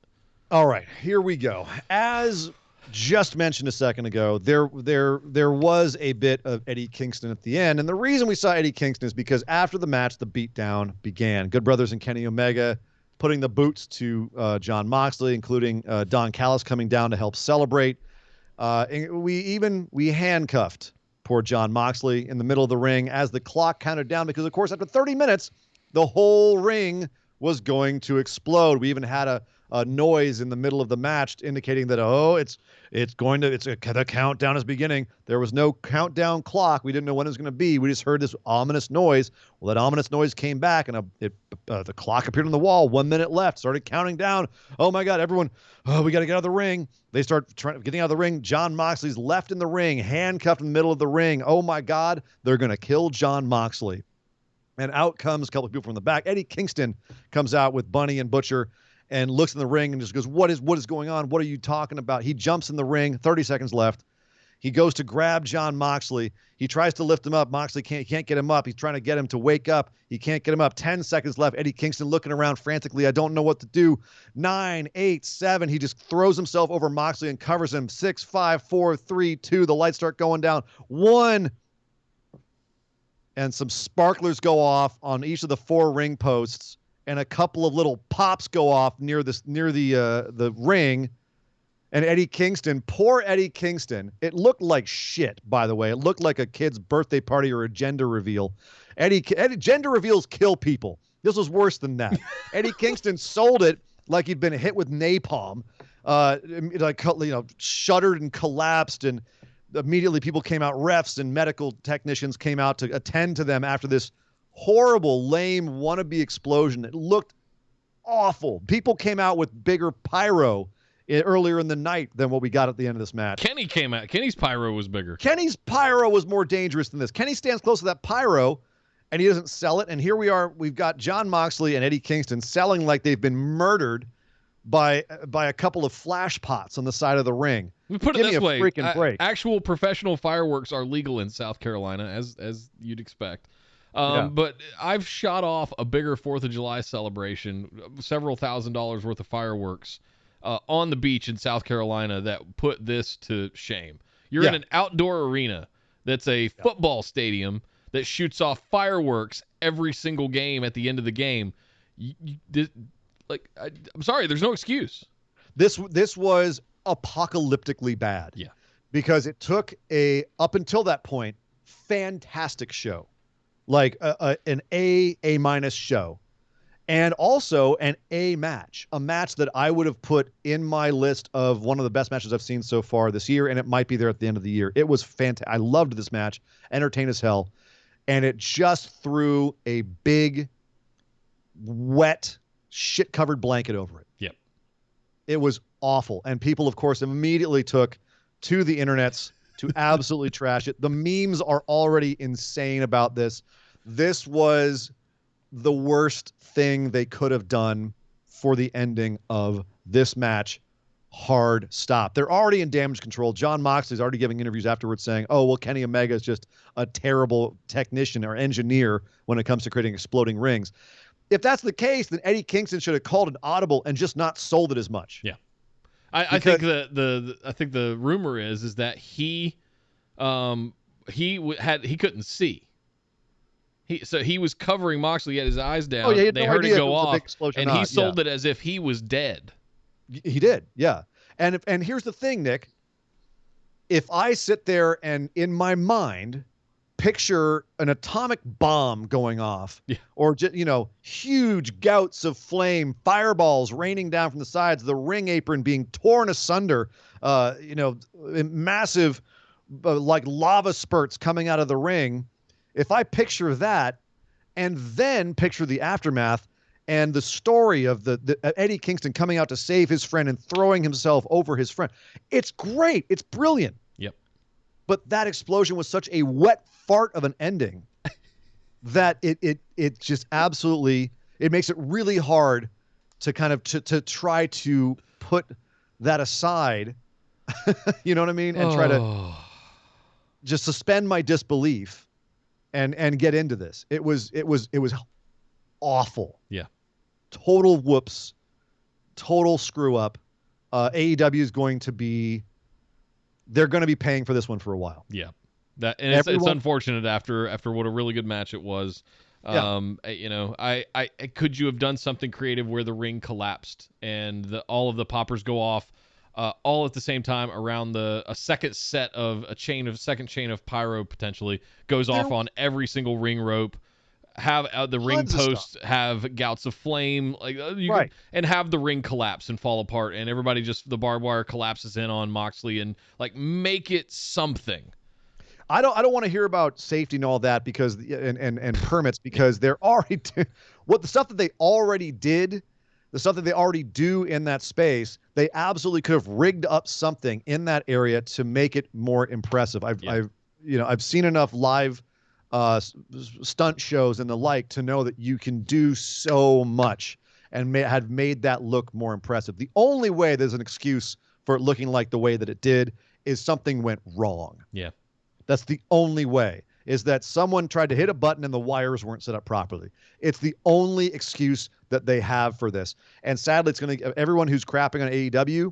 All right, here we go. As just mentioned a second ago, there was a bit of Eddie Kingston at the end. And the reason we saw Eddie Kingston is because after the match, the beatdown began. Good Brothers and Kenny Omega putting the boots to Jon Moxley, including Don Callis coming down to help celebrate. And we handcuffed poor Jon Moxley in the middle of the ring as the clock counted down, because, of course, after 30 minutes, the whole ring was going to explode. We even had a noise in the middle of the match indicating that, the countdown is beginning. There was no countdown clock. We didn't know when it was going to be. We just heard this ominous noise. Well, that ominous noise came back, and the clock appeared on the wall. 1 minute left. Started counting down. Oh my God, everyone! Oh, we got to get out of the ring. They start getting out of the ring. Jon Moxley's left in the ring, handcuffed in the middle of the ring. Oh my God, they're going to kill Jon Moxley. And out comes a couple of people from the back. Eddie Kingston comes out with Bunny and Butcher and looks in the ring and just goes, what is going on? What are you talking about? He jumps in the ring, 30 seconds left. He goes to grab Jon Moxley. He tries to lift him up. Moxley can't get him up. He's trying to get him to wake up. He can't get him up. 10 seconds left. Eddie Kingston looking around frantically. I don't know what to do. 9, 8, 7. He just throws himself over Moxley and covers him. 6, 5, 4, 3, 2. The lights start going down. 1. And some sparklers go off on each of the 4 ring posts, and a couple of little pops go off near the ring. And Eddie Kingston, poor Eddie Kingston, it looked like shit, by the way. It looked like a kid's birthday party or a gender reveal. Eddie gender reveals kill people. This was worse than that. Eddie Kingston sold it like he'd been hit with napalm, shuddered and collapsed, and immediately people came out, refs and medical technicians came out to attend to them after this horrible, lame, wannabe explosion. It looked awful. People came out with bigger pyro earlier in the night than what we got at the end of this match. Kenny came out. Kenny's pyro was bigger. Kenny's pyro was more dangerous than this. Kenny stands close to that pyro, and he doesn't sell it. And here we are. We've got Jon Moxley and Eddie Kingston selling like they've been murdered by a couple of flash pots on the side of the ring. We put it Give me this a way: freaking break. actual professional fireworks are legal in South Carolina, as you'd expect. But I've shot off a bigger 4th of July celebration, several $1,000s worth of fireworks on the beach in South Carolina that put this to shame. You're in an outdoor arena that's a football stadium that shoots off fireworks every single game at the end of the game. I'm sorry, there's no excuse. This was apocalyptically bad. Yeah. Because it took up until that point, fantastic show. Like an A- show. And also an A match. A match that I would have put in my list of one of the best matches I've seen so far this year, and it might be there at the end of the year. It was fantastic. I loved this match. Entertained as hell. And it just threw a big, wet, shit-covered blanket over it. Yep. It was awful. And people, of course, immediately took to the internets to absolutely trash it. The memes are already insane about this. This was the worst thing they could have done for the ending of this match. Hard stop. They're already in damage control. Jon Moxley's already giving interviews afterwards saying, oh, well, Kenny Omega is just a terrible technician or engineer when it comes to creating exploding rings. If that's the case, then Eddie Kingston should have called an audible and just not sold it as much. Yeah. I think the rumor is that he couldn't see. He was covering Moxley, he had his eyes down. Oh, yeah, they heard it go off, and he sold it as if he was dead. He did, yeah. And here's the thing, Nick. If I sit there and in my mind picture an atomic bomb going off, or just, huge gouts of flame, fireballs raining down from the sides, the ring apron being torn asunder, massive like lava spurts coming out of the ring. If I picture that and then picture the aftermath and the story of the Eddie Kingston coming out to save his friend and throwing himself over his friend, it's great. It's brilliant. Yep. But that explosion was such a wet fart of an ending that it just absolutely, it makes it really hard to kind of to try to put that aside. You know what I mean? And try to just suspend my disbelief and get into this. It was awful. Yeah. Total whoops. Total screw up. AEW is going to be they're going to be paying for this one for a while. Yeah. It's unfortunate after what a really good match it was. You know, I could you have done something creative where the ring collapsed and all of the poppers go off all at the same time around a second chain of pyro potentially goes off on every single ring rope. Have the ring posts have gouts of flame, and have the ring collapse and fall apart, and everybody the barbed wire collapses in on Moxley, and like make it something. I don't want to hear about safety and all that because and permits because they're already the stuff that they already did, the stuff that they already do in that space. They absolutely could have rigged up something in that area to make it more impressive. I've seen enough live stunt shows and the like to know that you can do so much and have made that look more impressive. The only way there's an excuse for it looking like the way that it did is something went wrong. Yeah. That's the only way, is that someone tried to hit a button and the wires weren't set up properly. It's the only excuse that they have for this. And sadly, it's going to everyone who's crapping on AEW,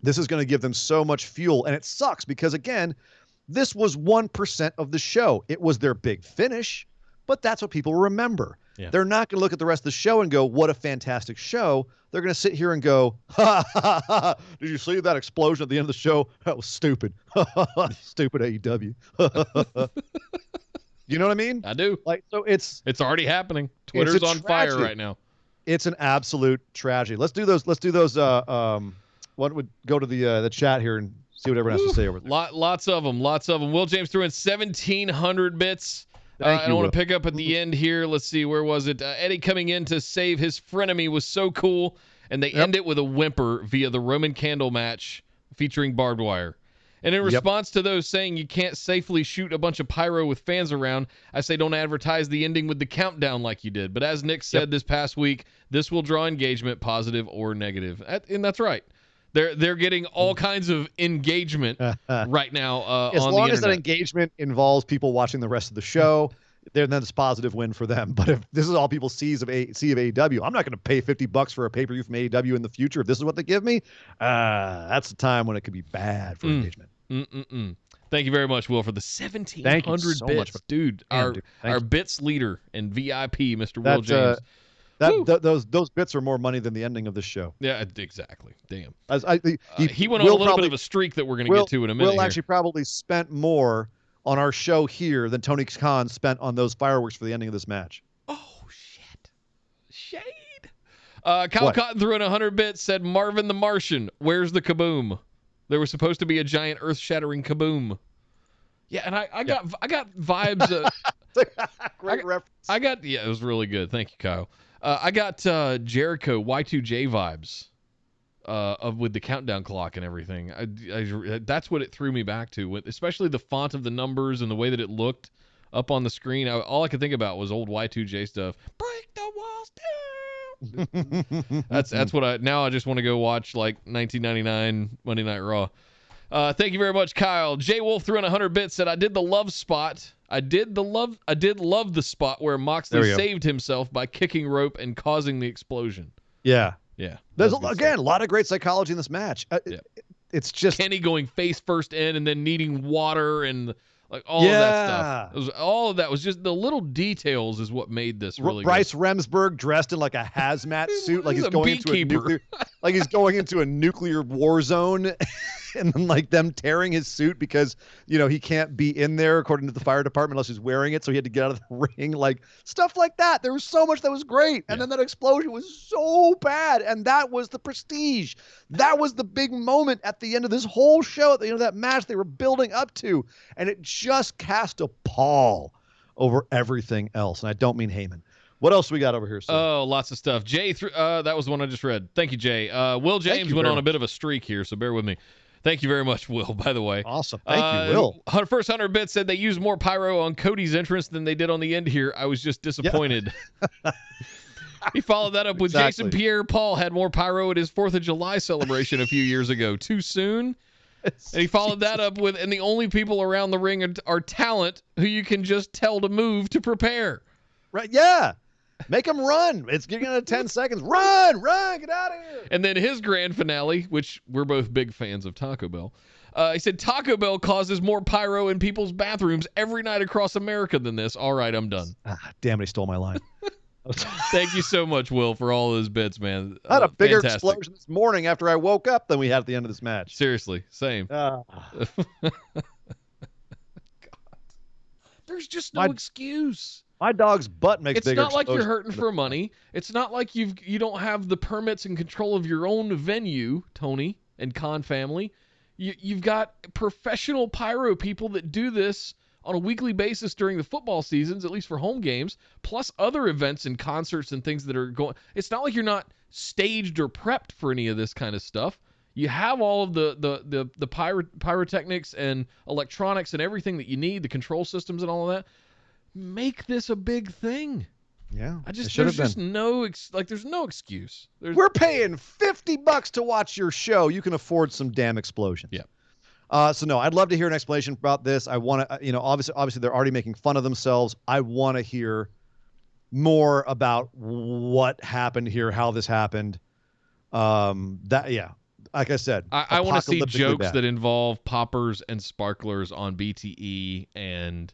this is going to give them so much fuel. And it sucks because, again, this was 1% of the show. It was their big finish, but that's what people remember. Yeah. They're not going to look at the rest of the show and go, what a fantastic show. They're going to sit here and go, ha, ha, ha, did you see that explosion at the end of the show? That was stupid. Stupid AEW. You know what I mean? I do. So it's already happening. Twitter's on fire right now. It's an absolute tragedy. Let's do those. What would go to the chat here and see what everyone has to say over there. Lots of them. Will James threw in 1,700 bits. I want to pick up at the end here. Let's see, where was it? Eddie coming in to save his frenemy was so cool, and they end it with a whimper via the Roman candle match featuring barbed wire. And in response to those saying you can't safely shoot a bunch of pyro with fans around, I say don't advertise the ending with the countdown like you did. But as Nick said this past week, this will draw engagement, positive or negative. And that's right. They're getting all kinds of engagement right now as on the internet. As long as that engagement involves people watching the rest of the show, then that's a positive win for them. But if this is all people see of AEW, I'm not going to pay $50 for a pay-per-view from AEW in the future. If this is what they give me, that's the time when it could be bad for engagement. Thank you very much, Will, for the 1,700 so bits. Much dude, our bits leader and VIP, Mr. Will James. Those bits are more money than the ending of this show. Yeah, exactly. Damn. He went on a little bit of a streak that we're going to get to in a minute. Will actually probably spent more on our show here than Tony Khan spent on those fireworks for the ending of this match. Oh, shit. Shade. Kyle Cotton threw in 100 bits, said, Marvin the Martian, where's the kaboom? There was supposed to be a giant earth-shattering kaboom. Yeah, and I got vibes. Great reference. It was really good. Thank you, Kyle. I got Jericho Y2J vibes with the countdown clock and everything. That's what it threw me back to, especially the font of the numbers and the way that it looked up on the screen. All I could think about was old Y2J stuff. Break the walls down. That's what I just want to go watch like 1999 Monday Night Raw. Thank you very much, Kyle. Jay Wolf threw in 100 bits, said I did the love spot. I did love the spot where Moxley saved himself by kicking rope and causing the explosion. Yeah. Yeah. There's a lot of great psychology in this match. It's just Kenny going face first in and then needing water and like all of that stuff. All of that was just the little details is what made this really Bryce good. Remsburg dressed in like a hazmat suit, like he's going into a nuclear war zone. And then like them tearing his suit because, he can't be in there according to the fire department unless he's wearing it. So he had to get out of the ring, like stuff like that. There was so much that was great. And then that explosion was so bad. And that was the prestige. That was the big moment at the end of this whole show, at the end of that match they were building up to. And it just cast a pall over everything else. And I don't mean Heyman. What else we got over here, sir? Oh, lots of stuff. Jay, that was the one I just read. Thank you, Jay. Will James went on a bit of a streak here, so bear with me. Thank you very much, Will, by the way. Awesome. Thank you, Will. First 100 bits said they used more pyro on Cody's entrance than they did on the end here. I was just disappointed. Yeah. He followed that up with Jason Pierre-Paul had more pyro at his 4th of July celebration a few years ago. Too soon? And he followed that up with, and the only people around the ring are talent who you can just tell to move to prepare. Right, yeah. Make them run. It's getting out of 10 seconds. Run, get out of here. And then his grand finale, which we're both big fans of Taco Bell, He said Taco Bell causes more pyro in people's bathrooms every night across America than this. All right, I'm done. Damn it, he stole my line. Thank you so much, Will, for all those bits, man. I had a bigger fantastic. explosion this morning after I woke up than we had at the end of this match. Seriously, same. God. There's just no excuse. My dog's butt makes bigger It's not like you're explosions. hurting for money. It's not like you don't have the permits and control of your own venue, Tony and Khan family. You've got professional pyro people that do this on a weekly basis during the football seasons, at least for home games, plus other events and concerts and things that are going. It's not like you're not staged or prepped for any of this kind of stuff. You have all of the pyrotechnics and electronics and everything that you need, the control systems and all of that. Make this a big thing. Yeah, there's just no excuse. We're paying $50 to watch your show. You can afford some damn explosions. Yeah. So no, I'd love to hear an explanation about this. I want to, obviously they're already making fun of themselves. I want to hear more about what happened here, how this happened. Like I said, I want to see jokes bad. that involve poppers and sparklers on BTE and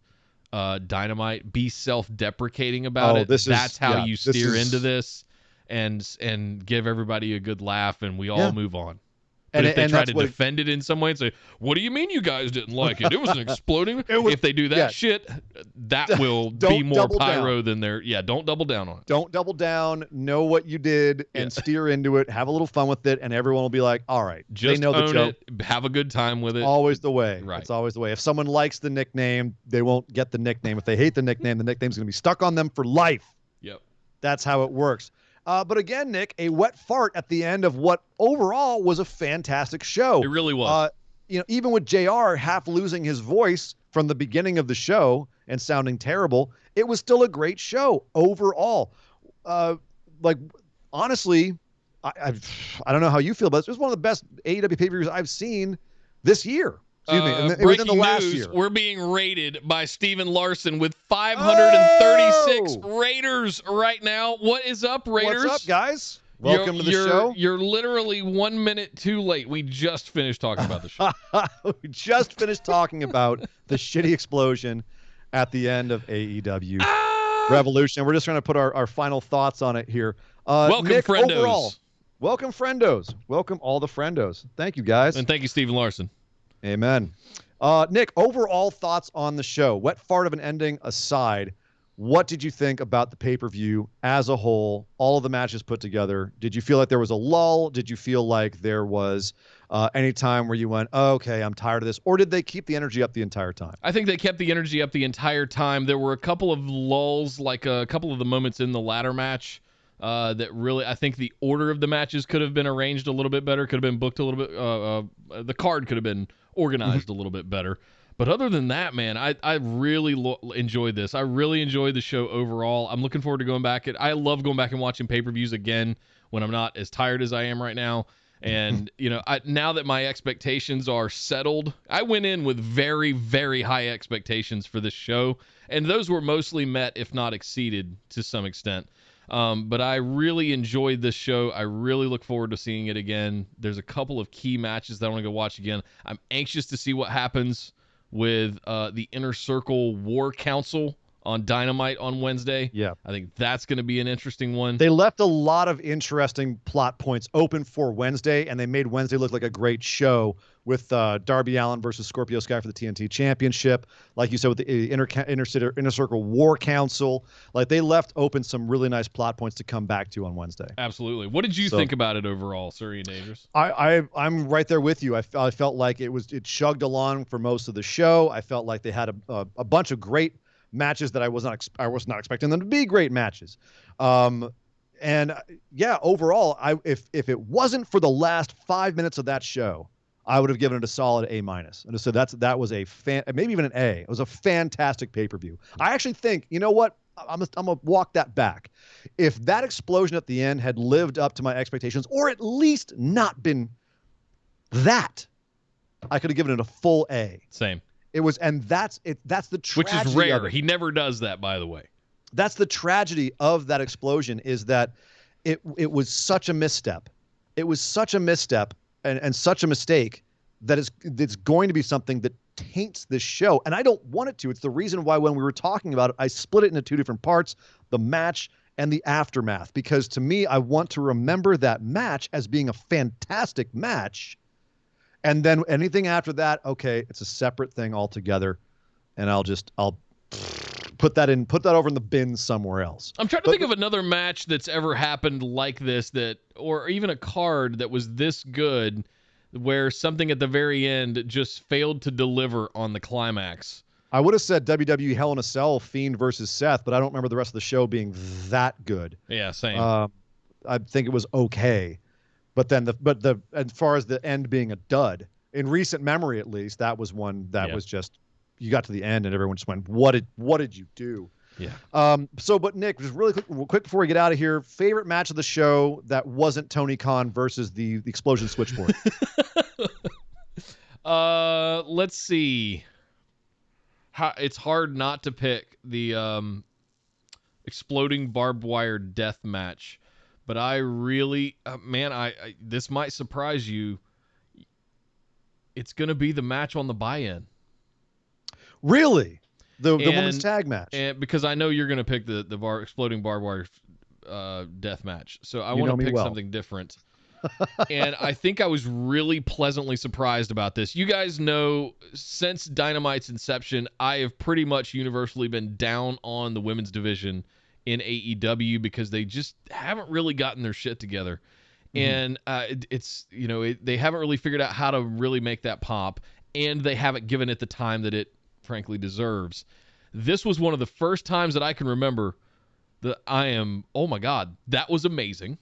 Dynamite. Be self-deprecating about it. That's how you steer into this and give everybody a good laugh, and we all move on. But if they try to defend it in some way and say, what do you mean you guys didn't like it? It was an exploding. If they do that shit, that will be more pyro than their. Yeah, don't double down on it. Don't double down. Know what you did and steer into it. Have a little fun with it, and everyone will be like, all right. Just they know own the joke. it. Have a good time with it. Always the way. Right. It's always the way. If someone likes the nickname, they won't get the nickname. If they hate the nickname's going to be stuck on them for life. Yep. That's how it works. But again, Nick, a wet fart at the end of what overall was a fantastic show. It really was. Even with JR half losing his voice from the beginning of the show and sounding terrible, it was still a great show overall. Honestly, I don't know how you feel, but it was one of the best AEW pay-per-views I've seen this year. Excuse me, within the last year. We're being rated by Steven Larson with 536 Raiders right now. What is up, Raiders? What's up, guys? Welcome to the show. You're literally 1 minute too late. We just finished talking about the show. We just finished talking about the shitty explosion at the end of AEW Revolution. We're just trying to put our final thoughts on it here. Welcome, Nick, friendos. Overall, welcome, friendos. Welcome, all the friendos. Thank you, guys. And thank you, Steven Larson. Amen. Nick, overall thoughts on the show. Wet fart of an ending aside, what did you think about the pay-per-view as a whole, all of the matches put together? Did you feel like there was a lull? Did you feel like there was any time where you went, oh, okay, I'm tired of this? Or did they keep the energy up the entire time? I think they kept the energy up the entire time. There were a couple of lulls, like a couple of the moments in the ladder match that really, I think the order of the matches could have been arranged a little bit better, could have been booked a little bit, the card could have been organized a little bit better. But other than that, man, I really enjoyed this. I really enjoyed the show overall. I'm looking forward to going back. I love going back and watching pay-per-views again when I'm not as tired as I am right now. And, now that my expectations are settled, I went in with very, very high expectations for this show. And those were mostly met, if not exceeded, to some extent. But I really enjoyed this show. I really look forward to seeing it again. There's a couple of key matches that I want to go watch again. I'm anxious to see what happens with the Inner Circle War Council on Dynamite on Wednesday. Yeah. I think that's going to be an interesting one. They left a lot of interesting plot points open for Wednesday, and they made Wednesday look like a great show with Darby Allin versus Scorpio Sky for the TNT Championship. Like you said, with the Inner Circle War Council. Like, they left open some really nice plot points to come back to on Wednesday. Absolutely. What did you think about it overall, Surrey and Dangerous? I'm right there with you. I felt like it chugged along for most of the show. I felt like they had a bunch of great matches that I was not expecting them to be great matches. Overall, if it wasn't for the last 5 minutes of that show, I would have given it a solid A-. And so that was maybe even an A. It was a fantastic pay-per-view. I actually think, you know what? I'm gonna walk that back. If that explosion at the end had lived up to my expectations, or at least not been that, I could have given it a full A. Same. It was, and that's the tragedy. Which is rare. He never does that, by the way. That's the tragedy of that explosion, is that it was such a misstep. It was such a misstep and such a mistake that's going to be something that taints this show, and I don't want it to. It's the reason why when we were talking about it, I split it into two different parts, the match and the aftermath, because to me, I want to remember that match as being a fantastic match, and then anything after that, okay, it's a separate thing altogether, and I'll put that over in the bin somewhere else. I'm trying to think of another match that's ever happened like this, or even a card that was this good, where something at the very end just failed to deliver on the climax. I would have said WWE Hell in a Cell, Fiend versus Seth, but I don't remember the rest of the show being that good. Yeah, same. I think it was okay, but then as far as the end being a dud, in recent memory at least, that was one that was just, you got to the end and everyone just went, what did you do? Yeah. But Nick, just really quick before we get out of here, favorite match of the show that wasn't Tony Khan versus the Explosion Switchboard. Let's see. It's hard not to pick the exploding barbed wire death match, but I really, man, this might surprise you. It's gonna be the match on the buy-in. Really? The women's tag match. And because I know you're going to pick the exploding barbed wire death match. So I want to pick something different. And I think I was really pleasantly surprised about this. You guys know, since Dynamite's inception, I have pretty much universally been down on the women's division in AEW because they just haven't really gotten their shit together. And they haven't really figured out how to really make that pop, and they haven't given it the time that it frankly deserves. This was one of the first times that I can remember that oh my God, that was amazing.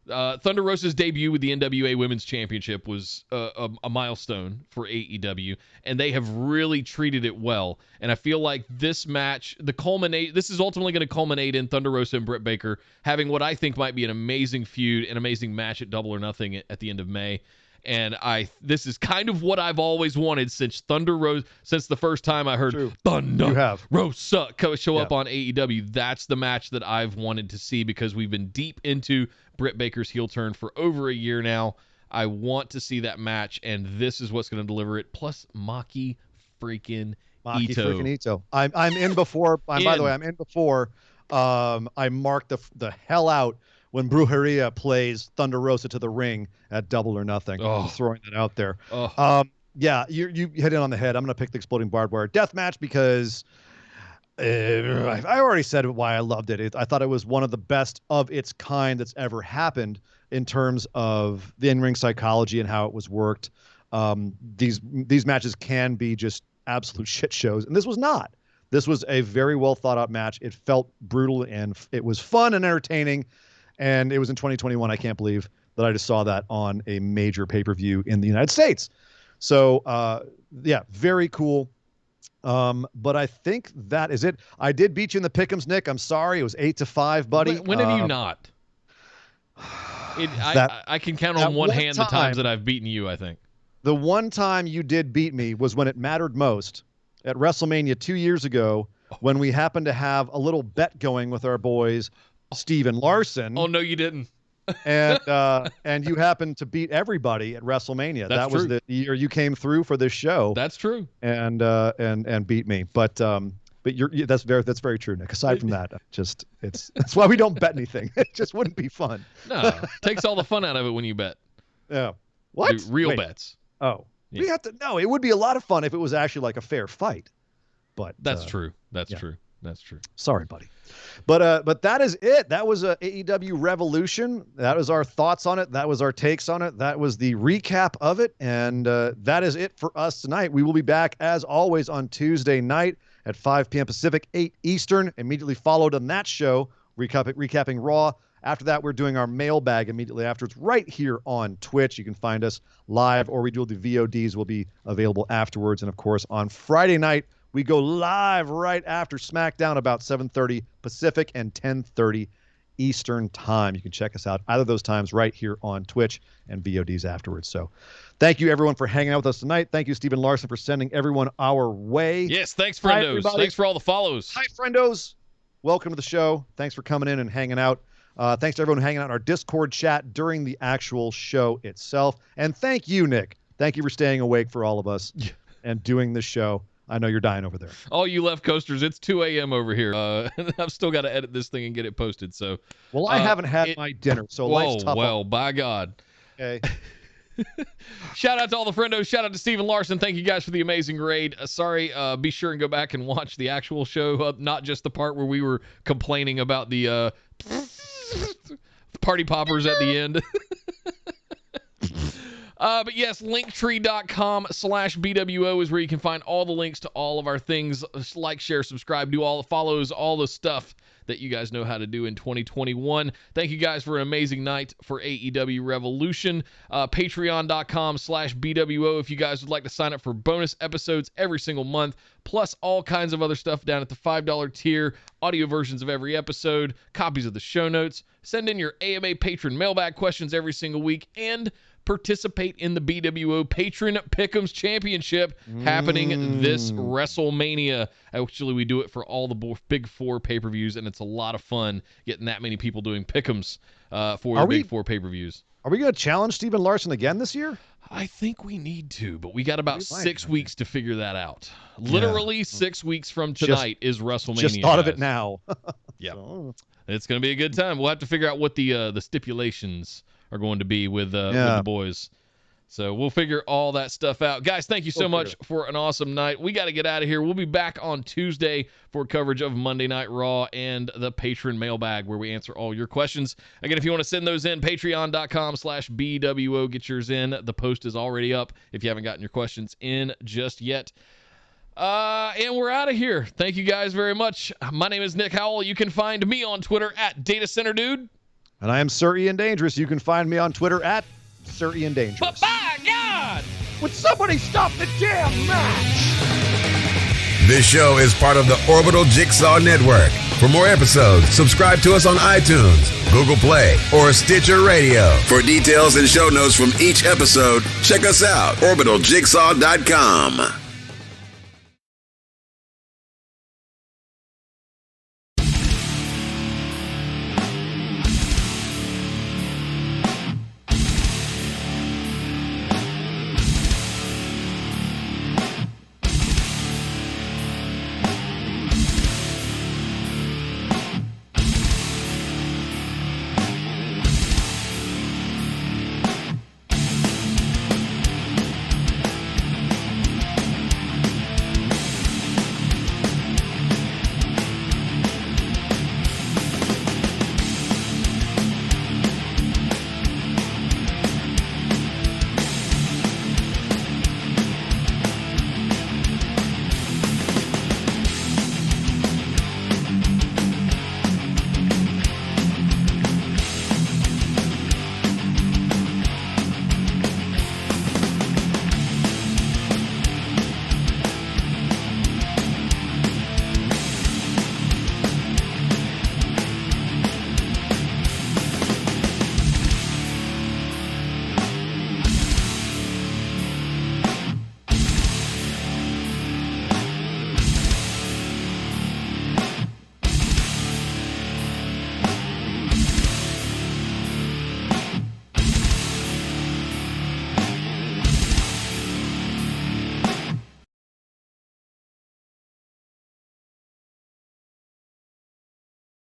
Thunder Rosa's debut with the NWA Women's Championship was a milestone for AEW, and they have really treated it well. And I feel like this match, this is ultimately going to culminate in Thunder Rosa and Britt Baker having what I think might be an amazing feud, an amazing match at Double or Nothing at the end of May. And this is kind of what I've always wanted since since the first time I heard Thunder Rosa show up on AEW. That's the match that I've wanted to see because we've been deep into Britt Baker's heel turn for over a year now. I want to see that match, and this is what's going to deliver it. Plus Maki freaking Ito. I'm in before. By the way, I'm in before. I marked the hell out when Brujeria plays Thunder Rosa to the ring at Double or Nothing. I'm throwing that out there. Yeah, you hit it on the head. I'm going to pick the exploding barbed wire death match because I already said why I loved it. I thought it was one of the best of its kind that's ever happened in terms of the in-ring psychology and how it was worked. These matches can be just absolute shit shows, and this was not. This was a very well thought out match. It felt brutal, and it was fun and entertaining. And it was in 2021. I can't believe that I just saw that on a major pay-per-view in the United States. So, yeah, very cool. But I think that is it. I did beat you in the pick'ems, Nick. I'm sorry. It was 8-5, buddy. When have you not? I can count on one hand the times that I've beaten you, I think. The one time you did beat me was when it mattered most at WrestleMania 2 years ago when we happened to have a little bet going with our boys, Steven Larson. Oh, no, you didn't. and you happened to beat everybody at WrestleMania. That was the year you came through for this show. That's true. And beat me. But that's very true, Nick. Aside from that, that's why we don't bet anything. It just wouldn't be fun. No, takes all the fun out of it when you bet. Yeah. What? Real bets. Oh, yeah. We have to. No, it would be a lot of fun if it was actually like a fair fight. But that's true. That's true. That's true. Sorry, buddy. But that is it. That was AEW Revolution. That was our thoughts on it. That was our takes on it. That was the recap of it. And that is it for us tonight. We will be back, as always, on Tuesday night at 5 p.m. Pacific, 8 Eastern. Immediately followed on that show, recapping Raw. After that, we're doing our mailbag immediately afterwards right here on Twitch. You can find us live, or we do the VODs will be available afterwards. And, of course, on Friday night, we go live right after Smackdown about 7:30 Pacific and 10:30 Eastern time. You can check us out either of those times right here on Twitch and VODs afterwards. So thank you, everyone, for hanging out with us tonight. Thank you, Steven Larson, for sending everyone our way. Yes, thanks, friendos. Thanks for all the follows. Hi, friendos. Welcome to the show. Thanks for coming in and hanging out. Thanks to everyone hanging out in our Discord chat during the actual show itself. And thank you, Nick, Thank you for staying awake for all of us and doing this show. I know you're dying over there. All you left coasters, it's 2 a.m. over here. I've still got to edit this thing and get it posted. So, well, I haven't had my dinner, so life's tough. Well, by God. Okay. Shout out to all the friendos. Shout out to Steven Larson. Thank you guys for the amazing raid. Sorry, be sure and go back and watch the actual show, not just the part where we were complaining about the party poppers at the end. But yes, linktree.com/BWO is where you can find all the links to all of our things. Like, share, subscribe, do all the follows, all the stuff that you guys know how to do in 2021. Thank you guys for an amazing night for AEW Revolution. Patreon.com/BWO if you guys would like to sign up for bonus episodes every single month, plus all kinds of other stuff down at the $5 tier, audio versions of every episode, copies of the show notes. Send in your AMA patron mailbag questions every single week, and participate in the BWO Patron Pick'ems Championship happening this WrestleMania. Actually, we do it for all the big four pay-per-views, and it's a lot of fun getting that many people doing Pick'ems for the big four pay-per-views. Are we going to challenge Steven Larson again this year? I think we need to, but we got about 6 weeks to figure that out. Literally 6 weeks from tonight is WrestleMania. Just thought of it now. Yeah. It's going to be a good time. We'll have to figure out what the stipulations are going to be with the boys. So we'll figure all that stuff out. Guys, thank you so much for an awesome night. We got to get out of here. We'll be back on Tuesday for coverage of Monday Night Raw and the Patron Mailbag, where we answer all your questions. Again, if you want to send those in, patreon.com/BWO. Get yours in. The post is already up if you haven't gotten your questions in just yet. And we're out of here. Thank you guys very much. My name is Nick Howell. You can find me on Twitter at DataCenterDude. And I am Sir Ian Dangerous. You can find me on Twitter at Sir Ian Dangerous. But by God! Would somebody stop the damn match? This show is part of the Orbital Jigsaw Network. For more episodes, subscribe to us on iTunes, Google Play, or Stitcher Radio. For details and show notes from each episode, check us out, orbitaljigsaw.com.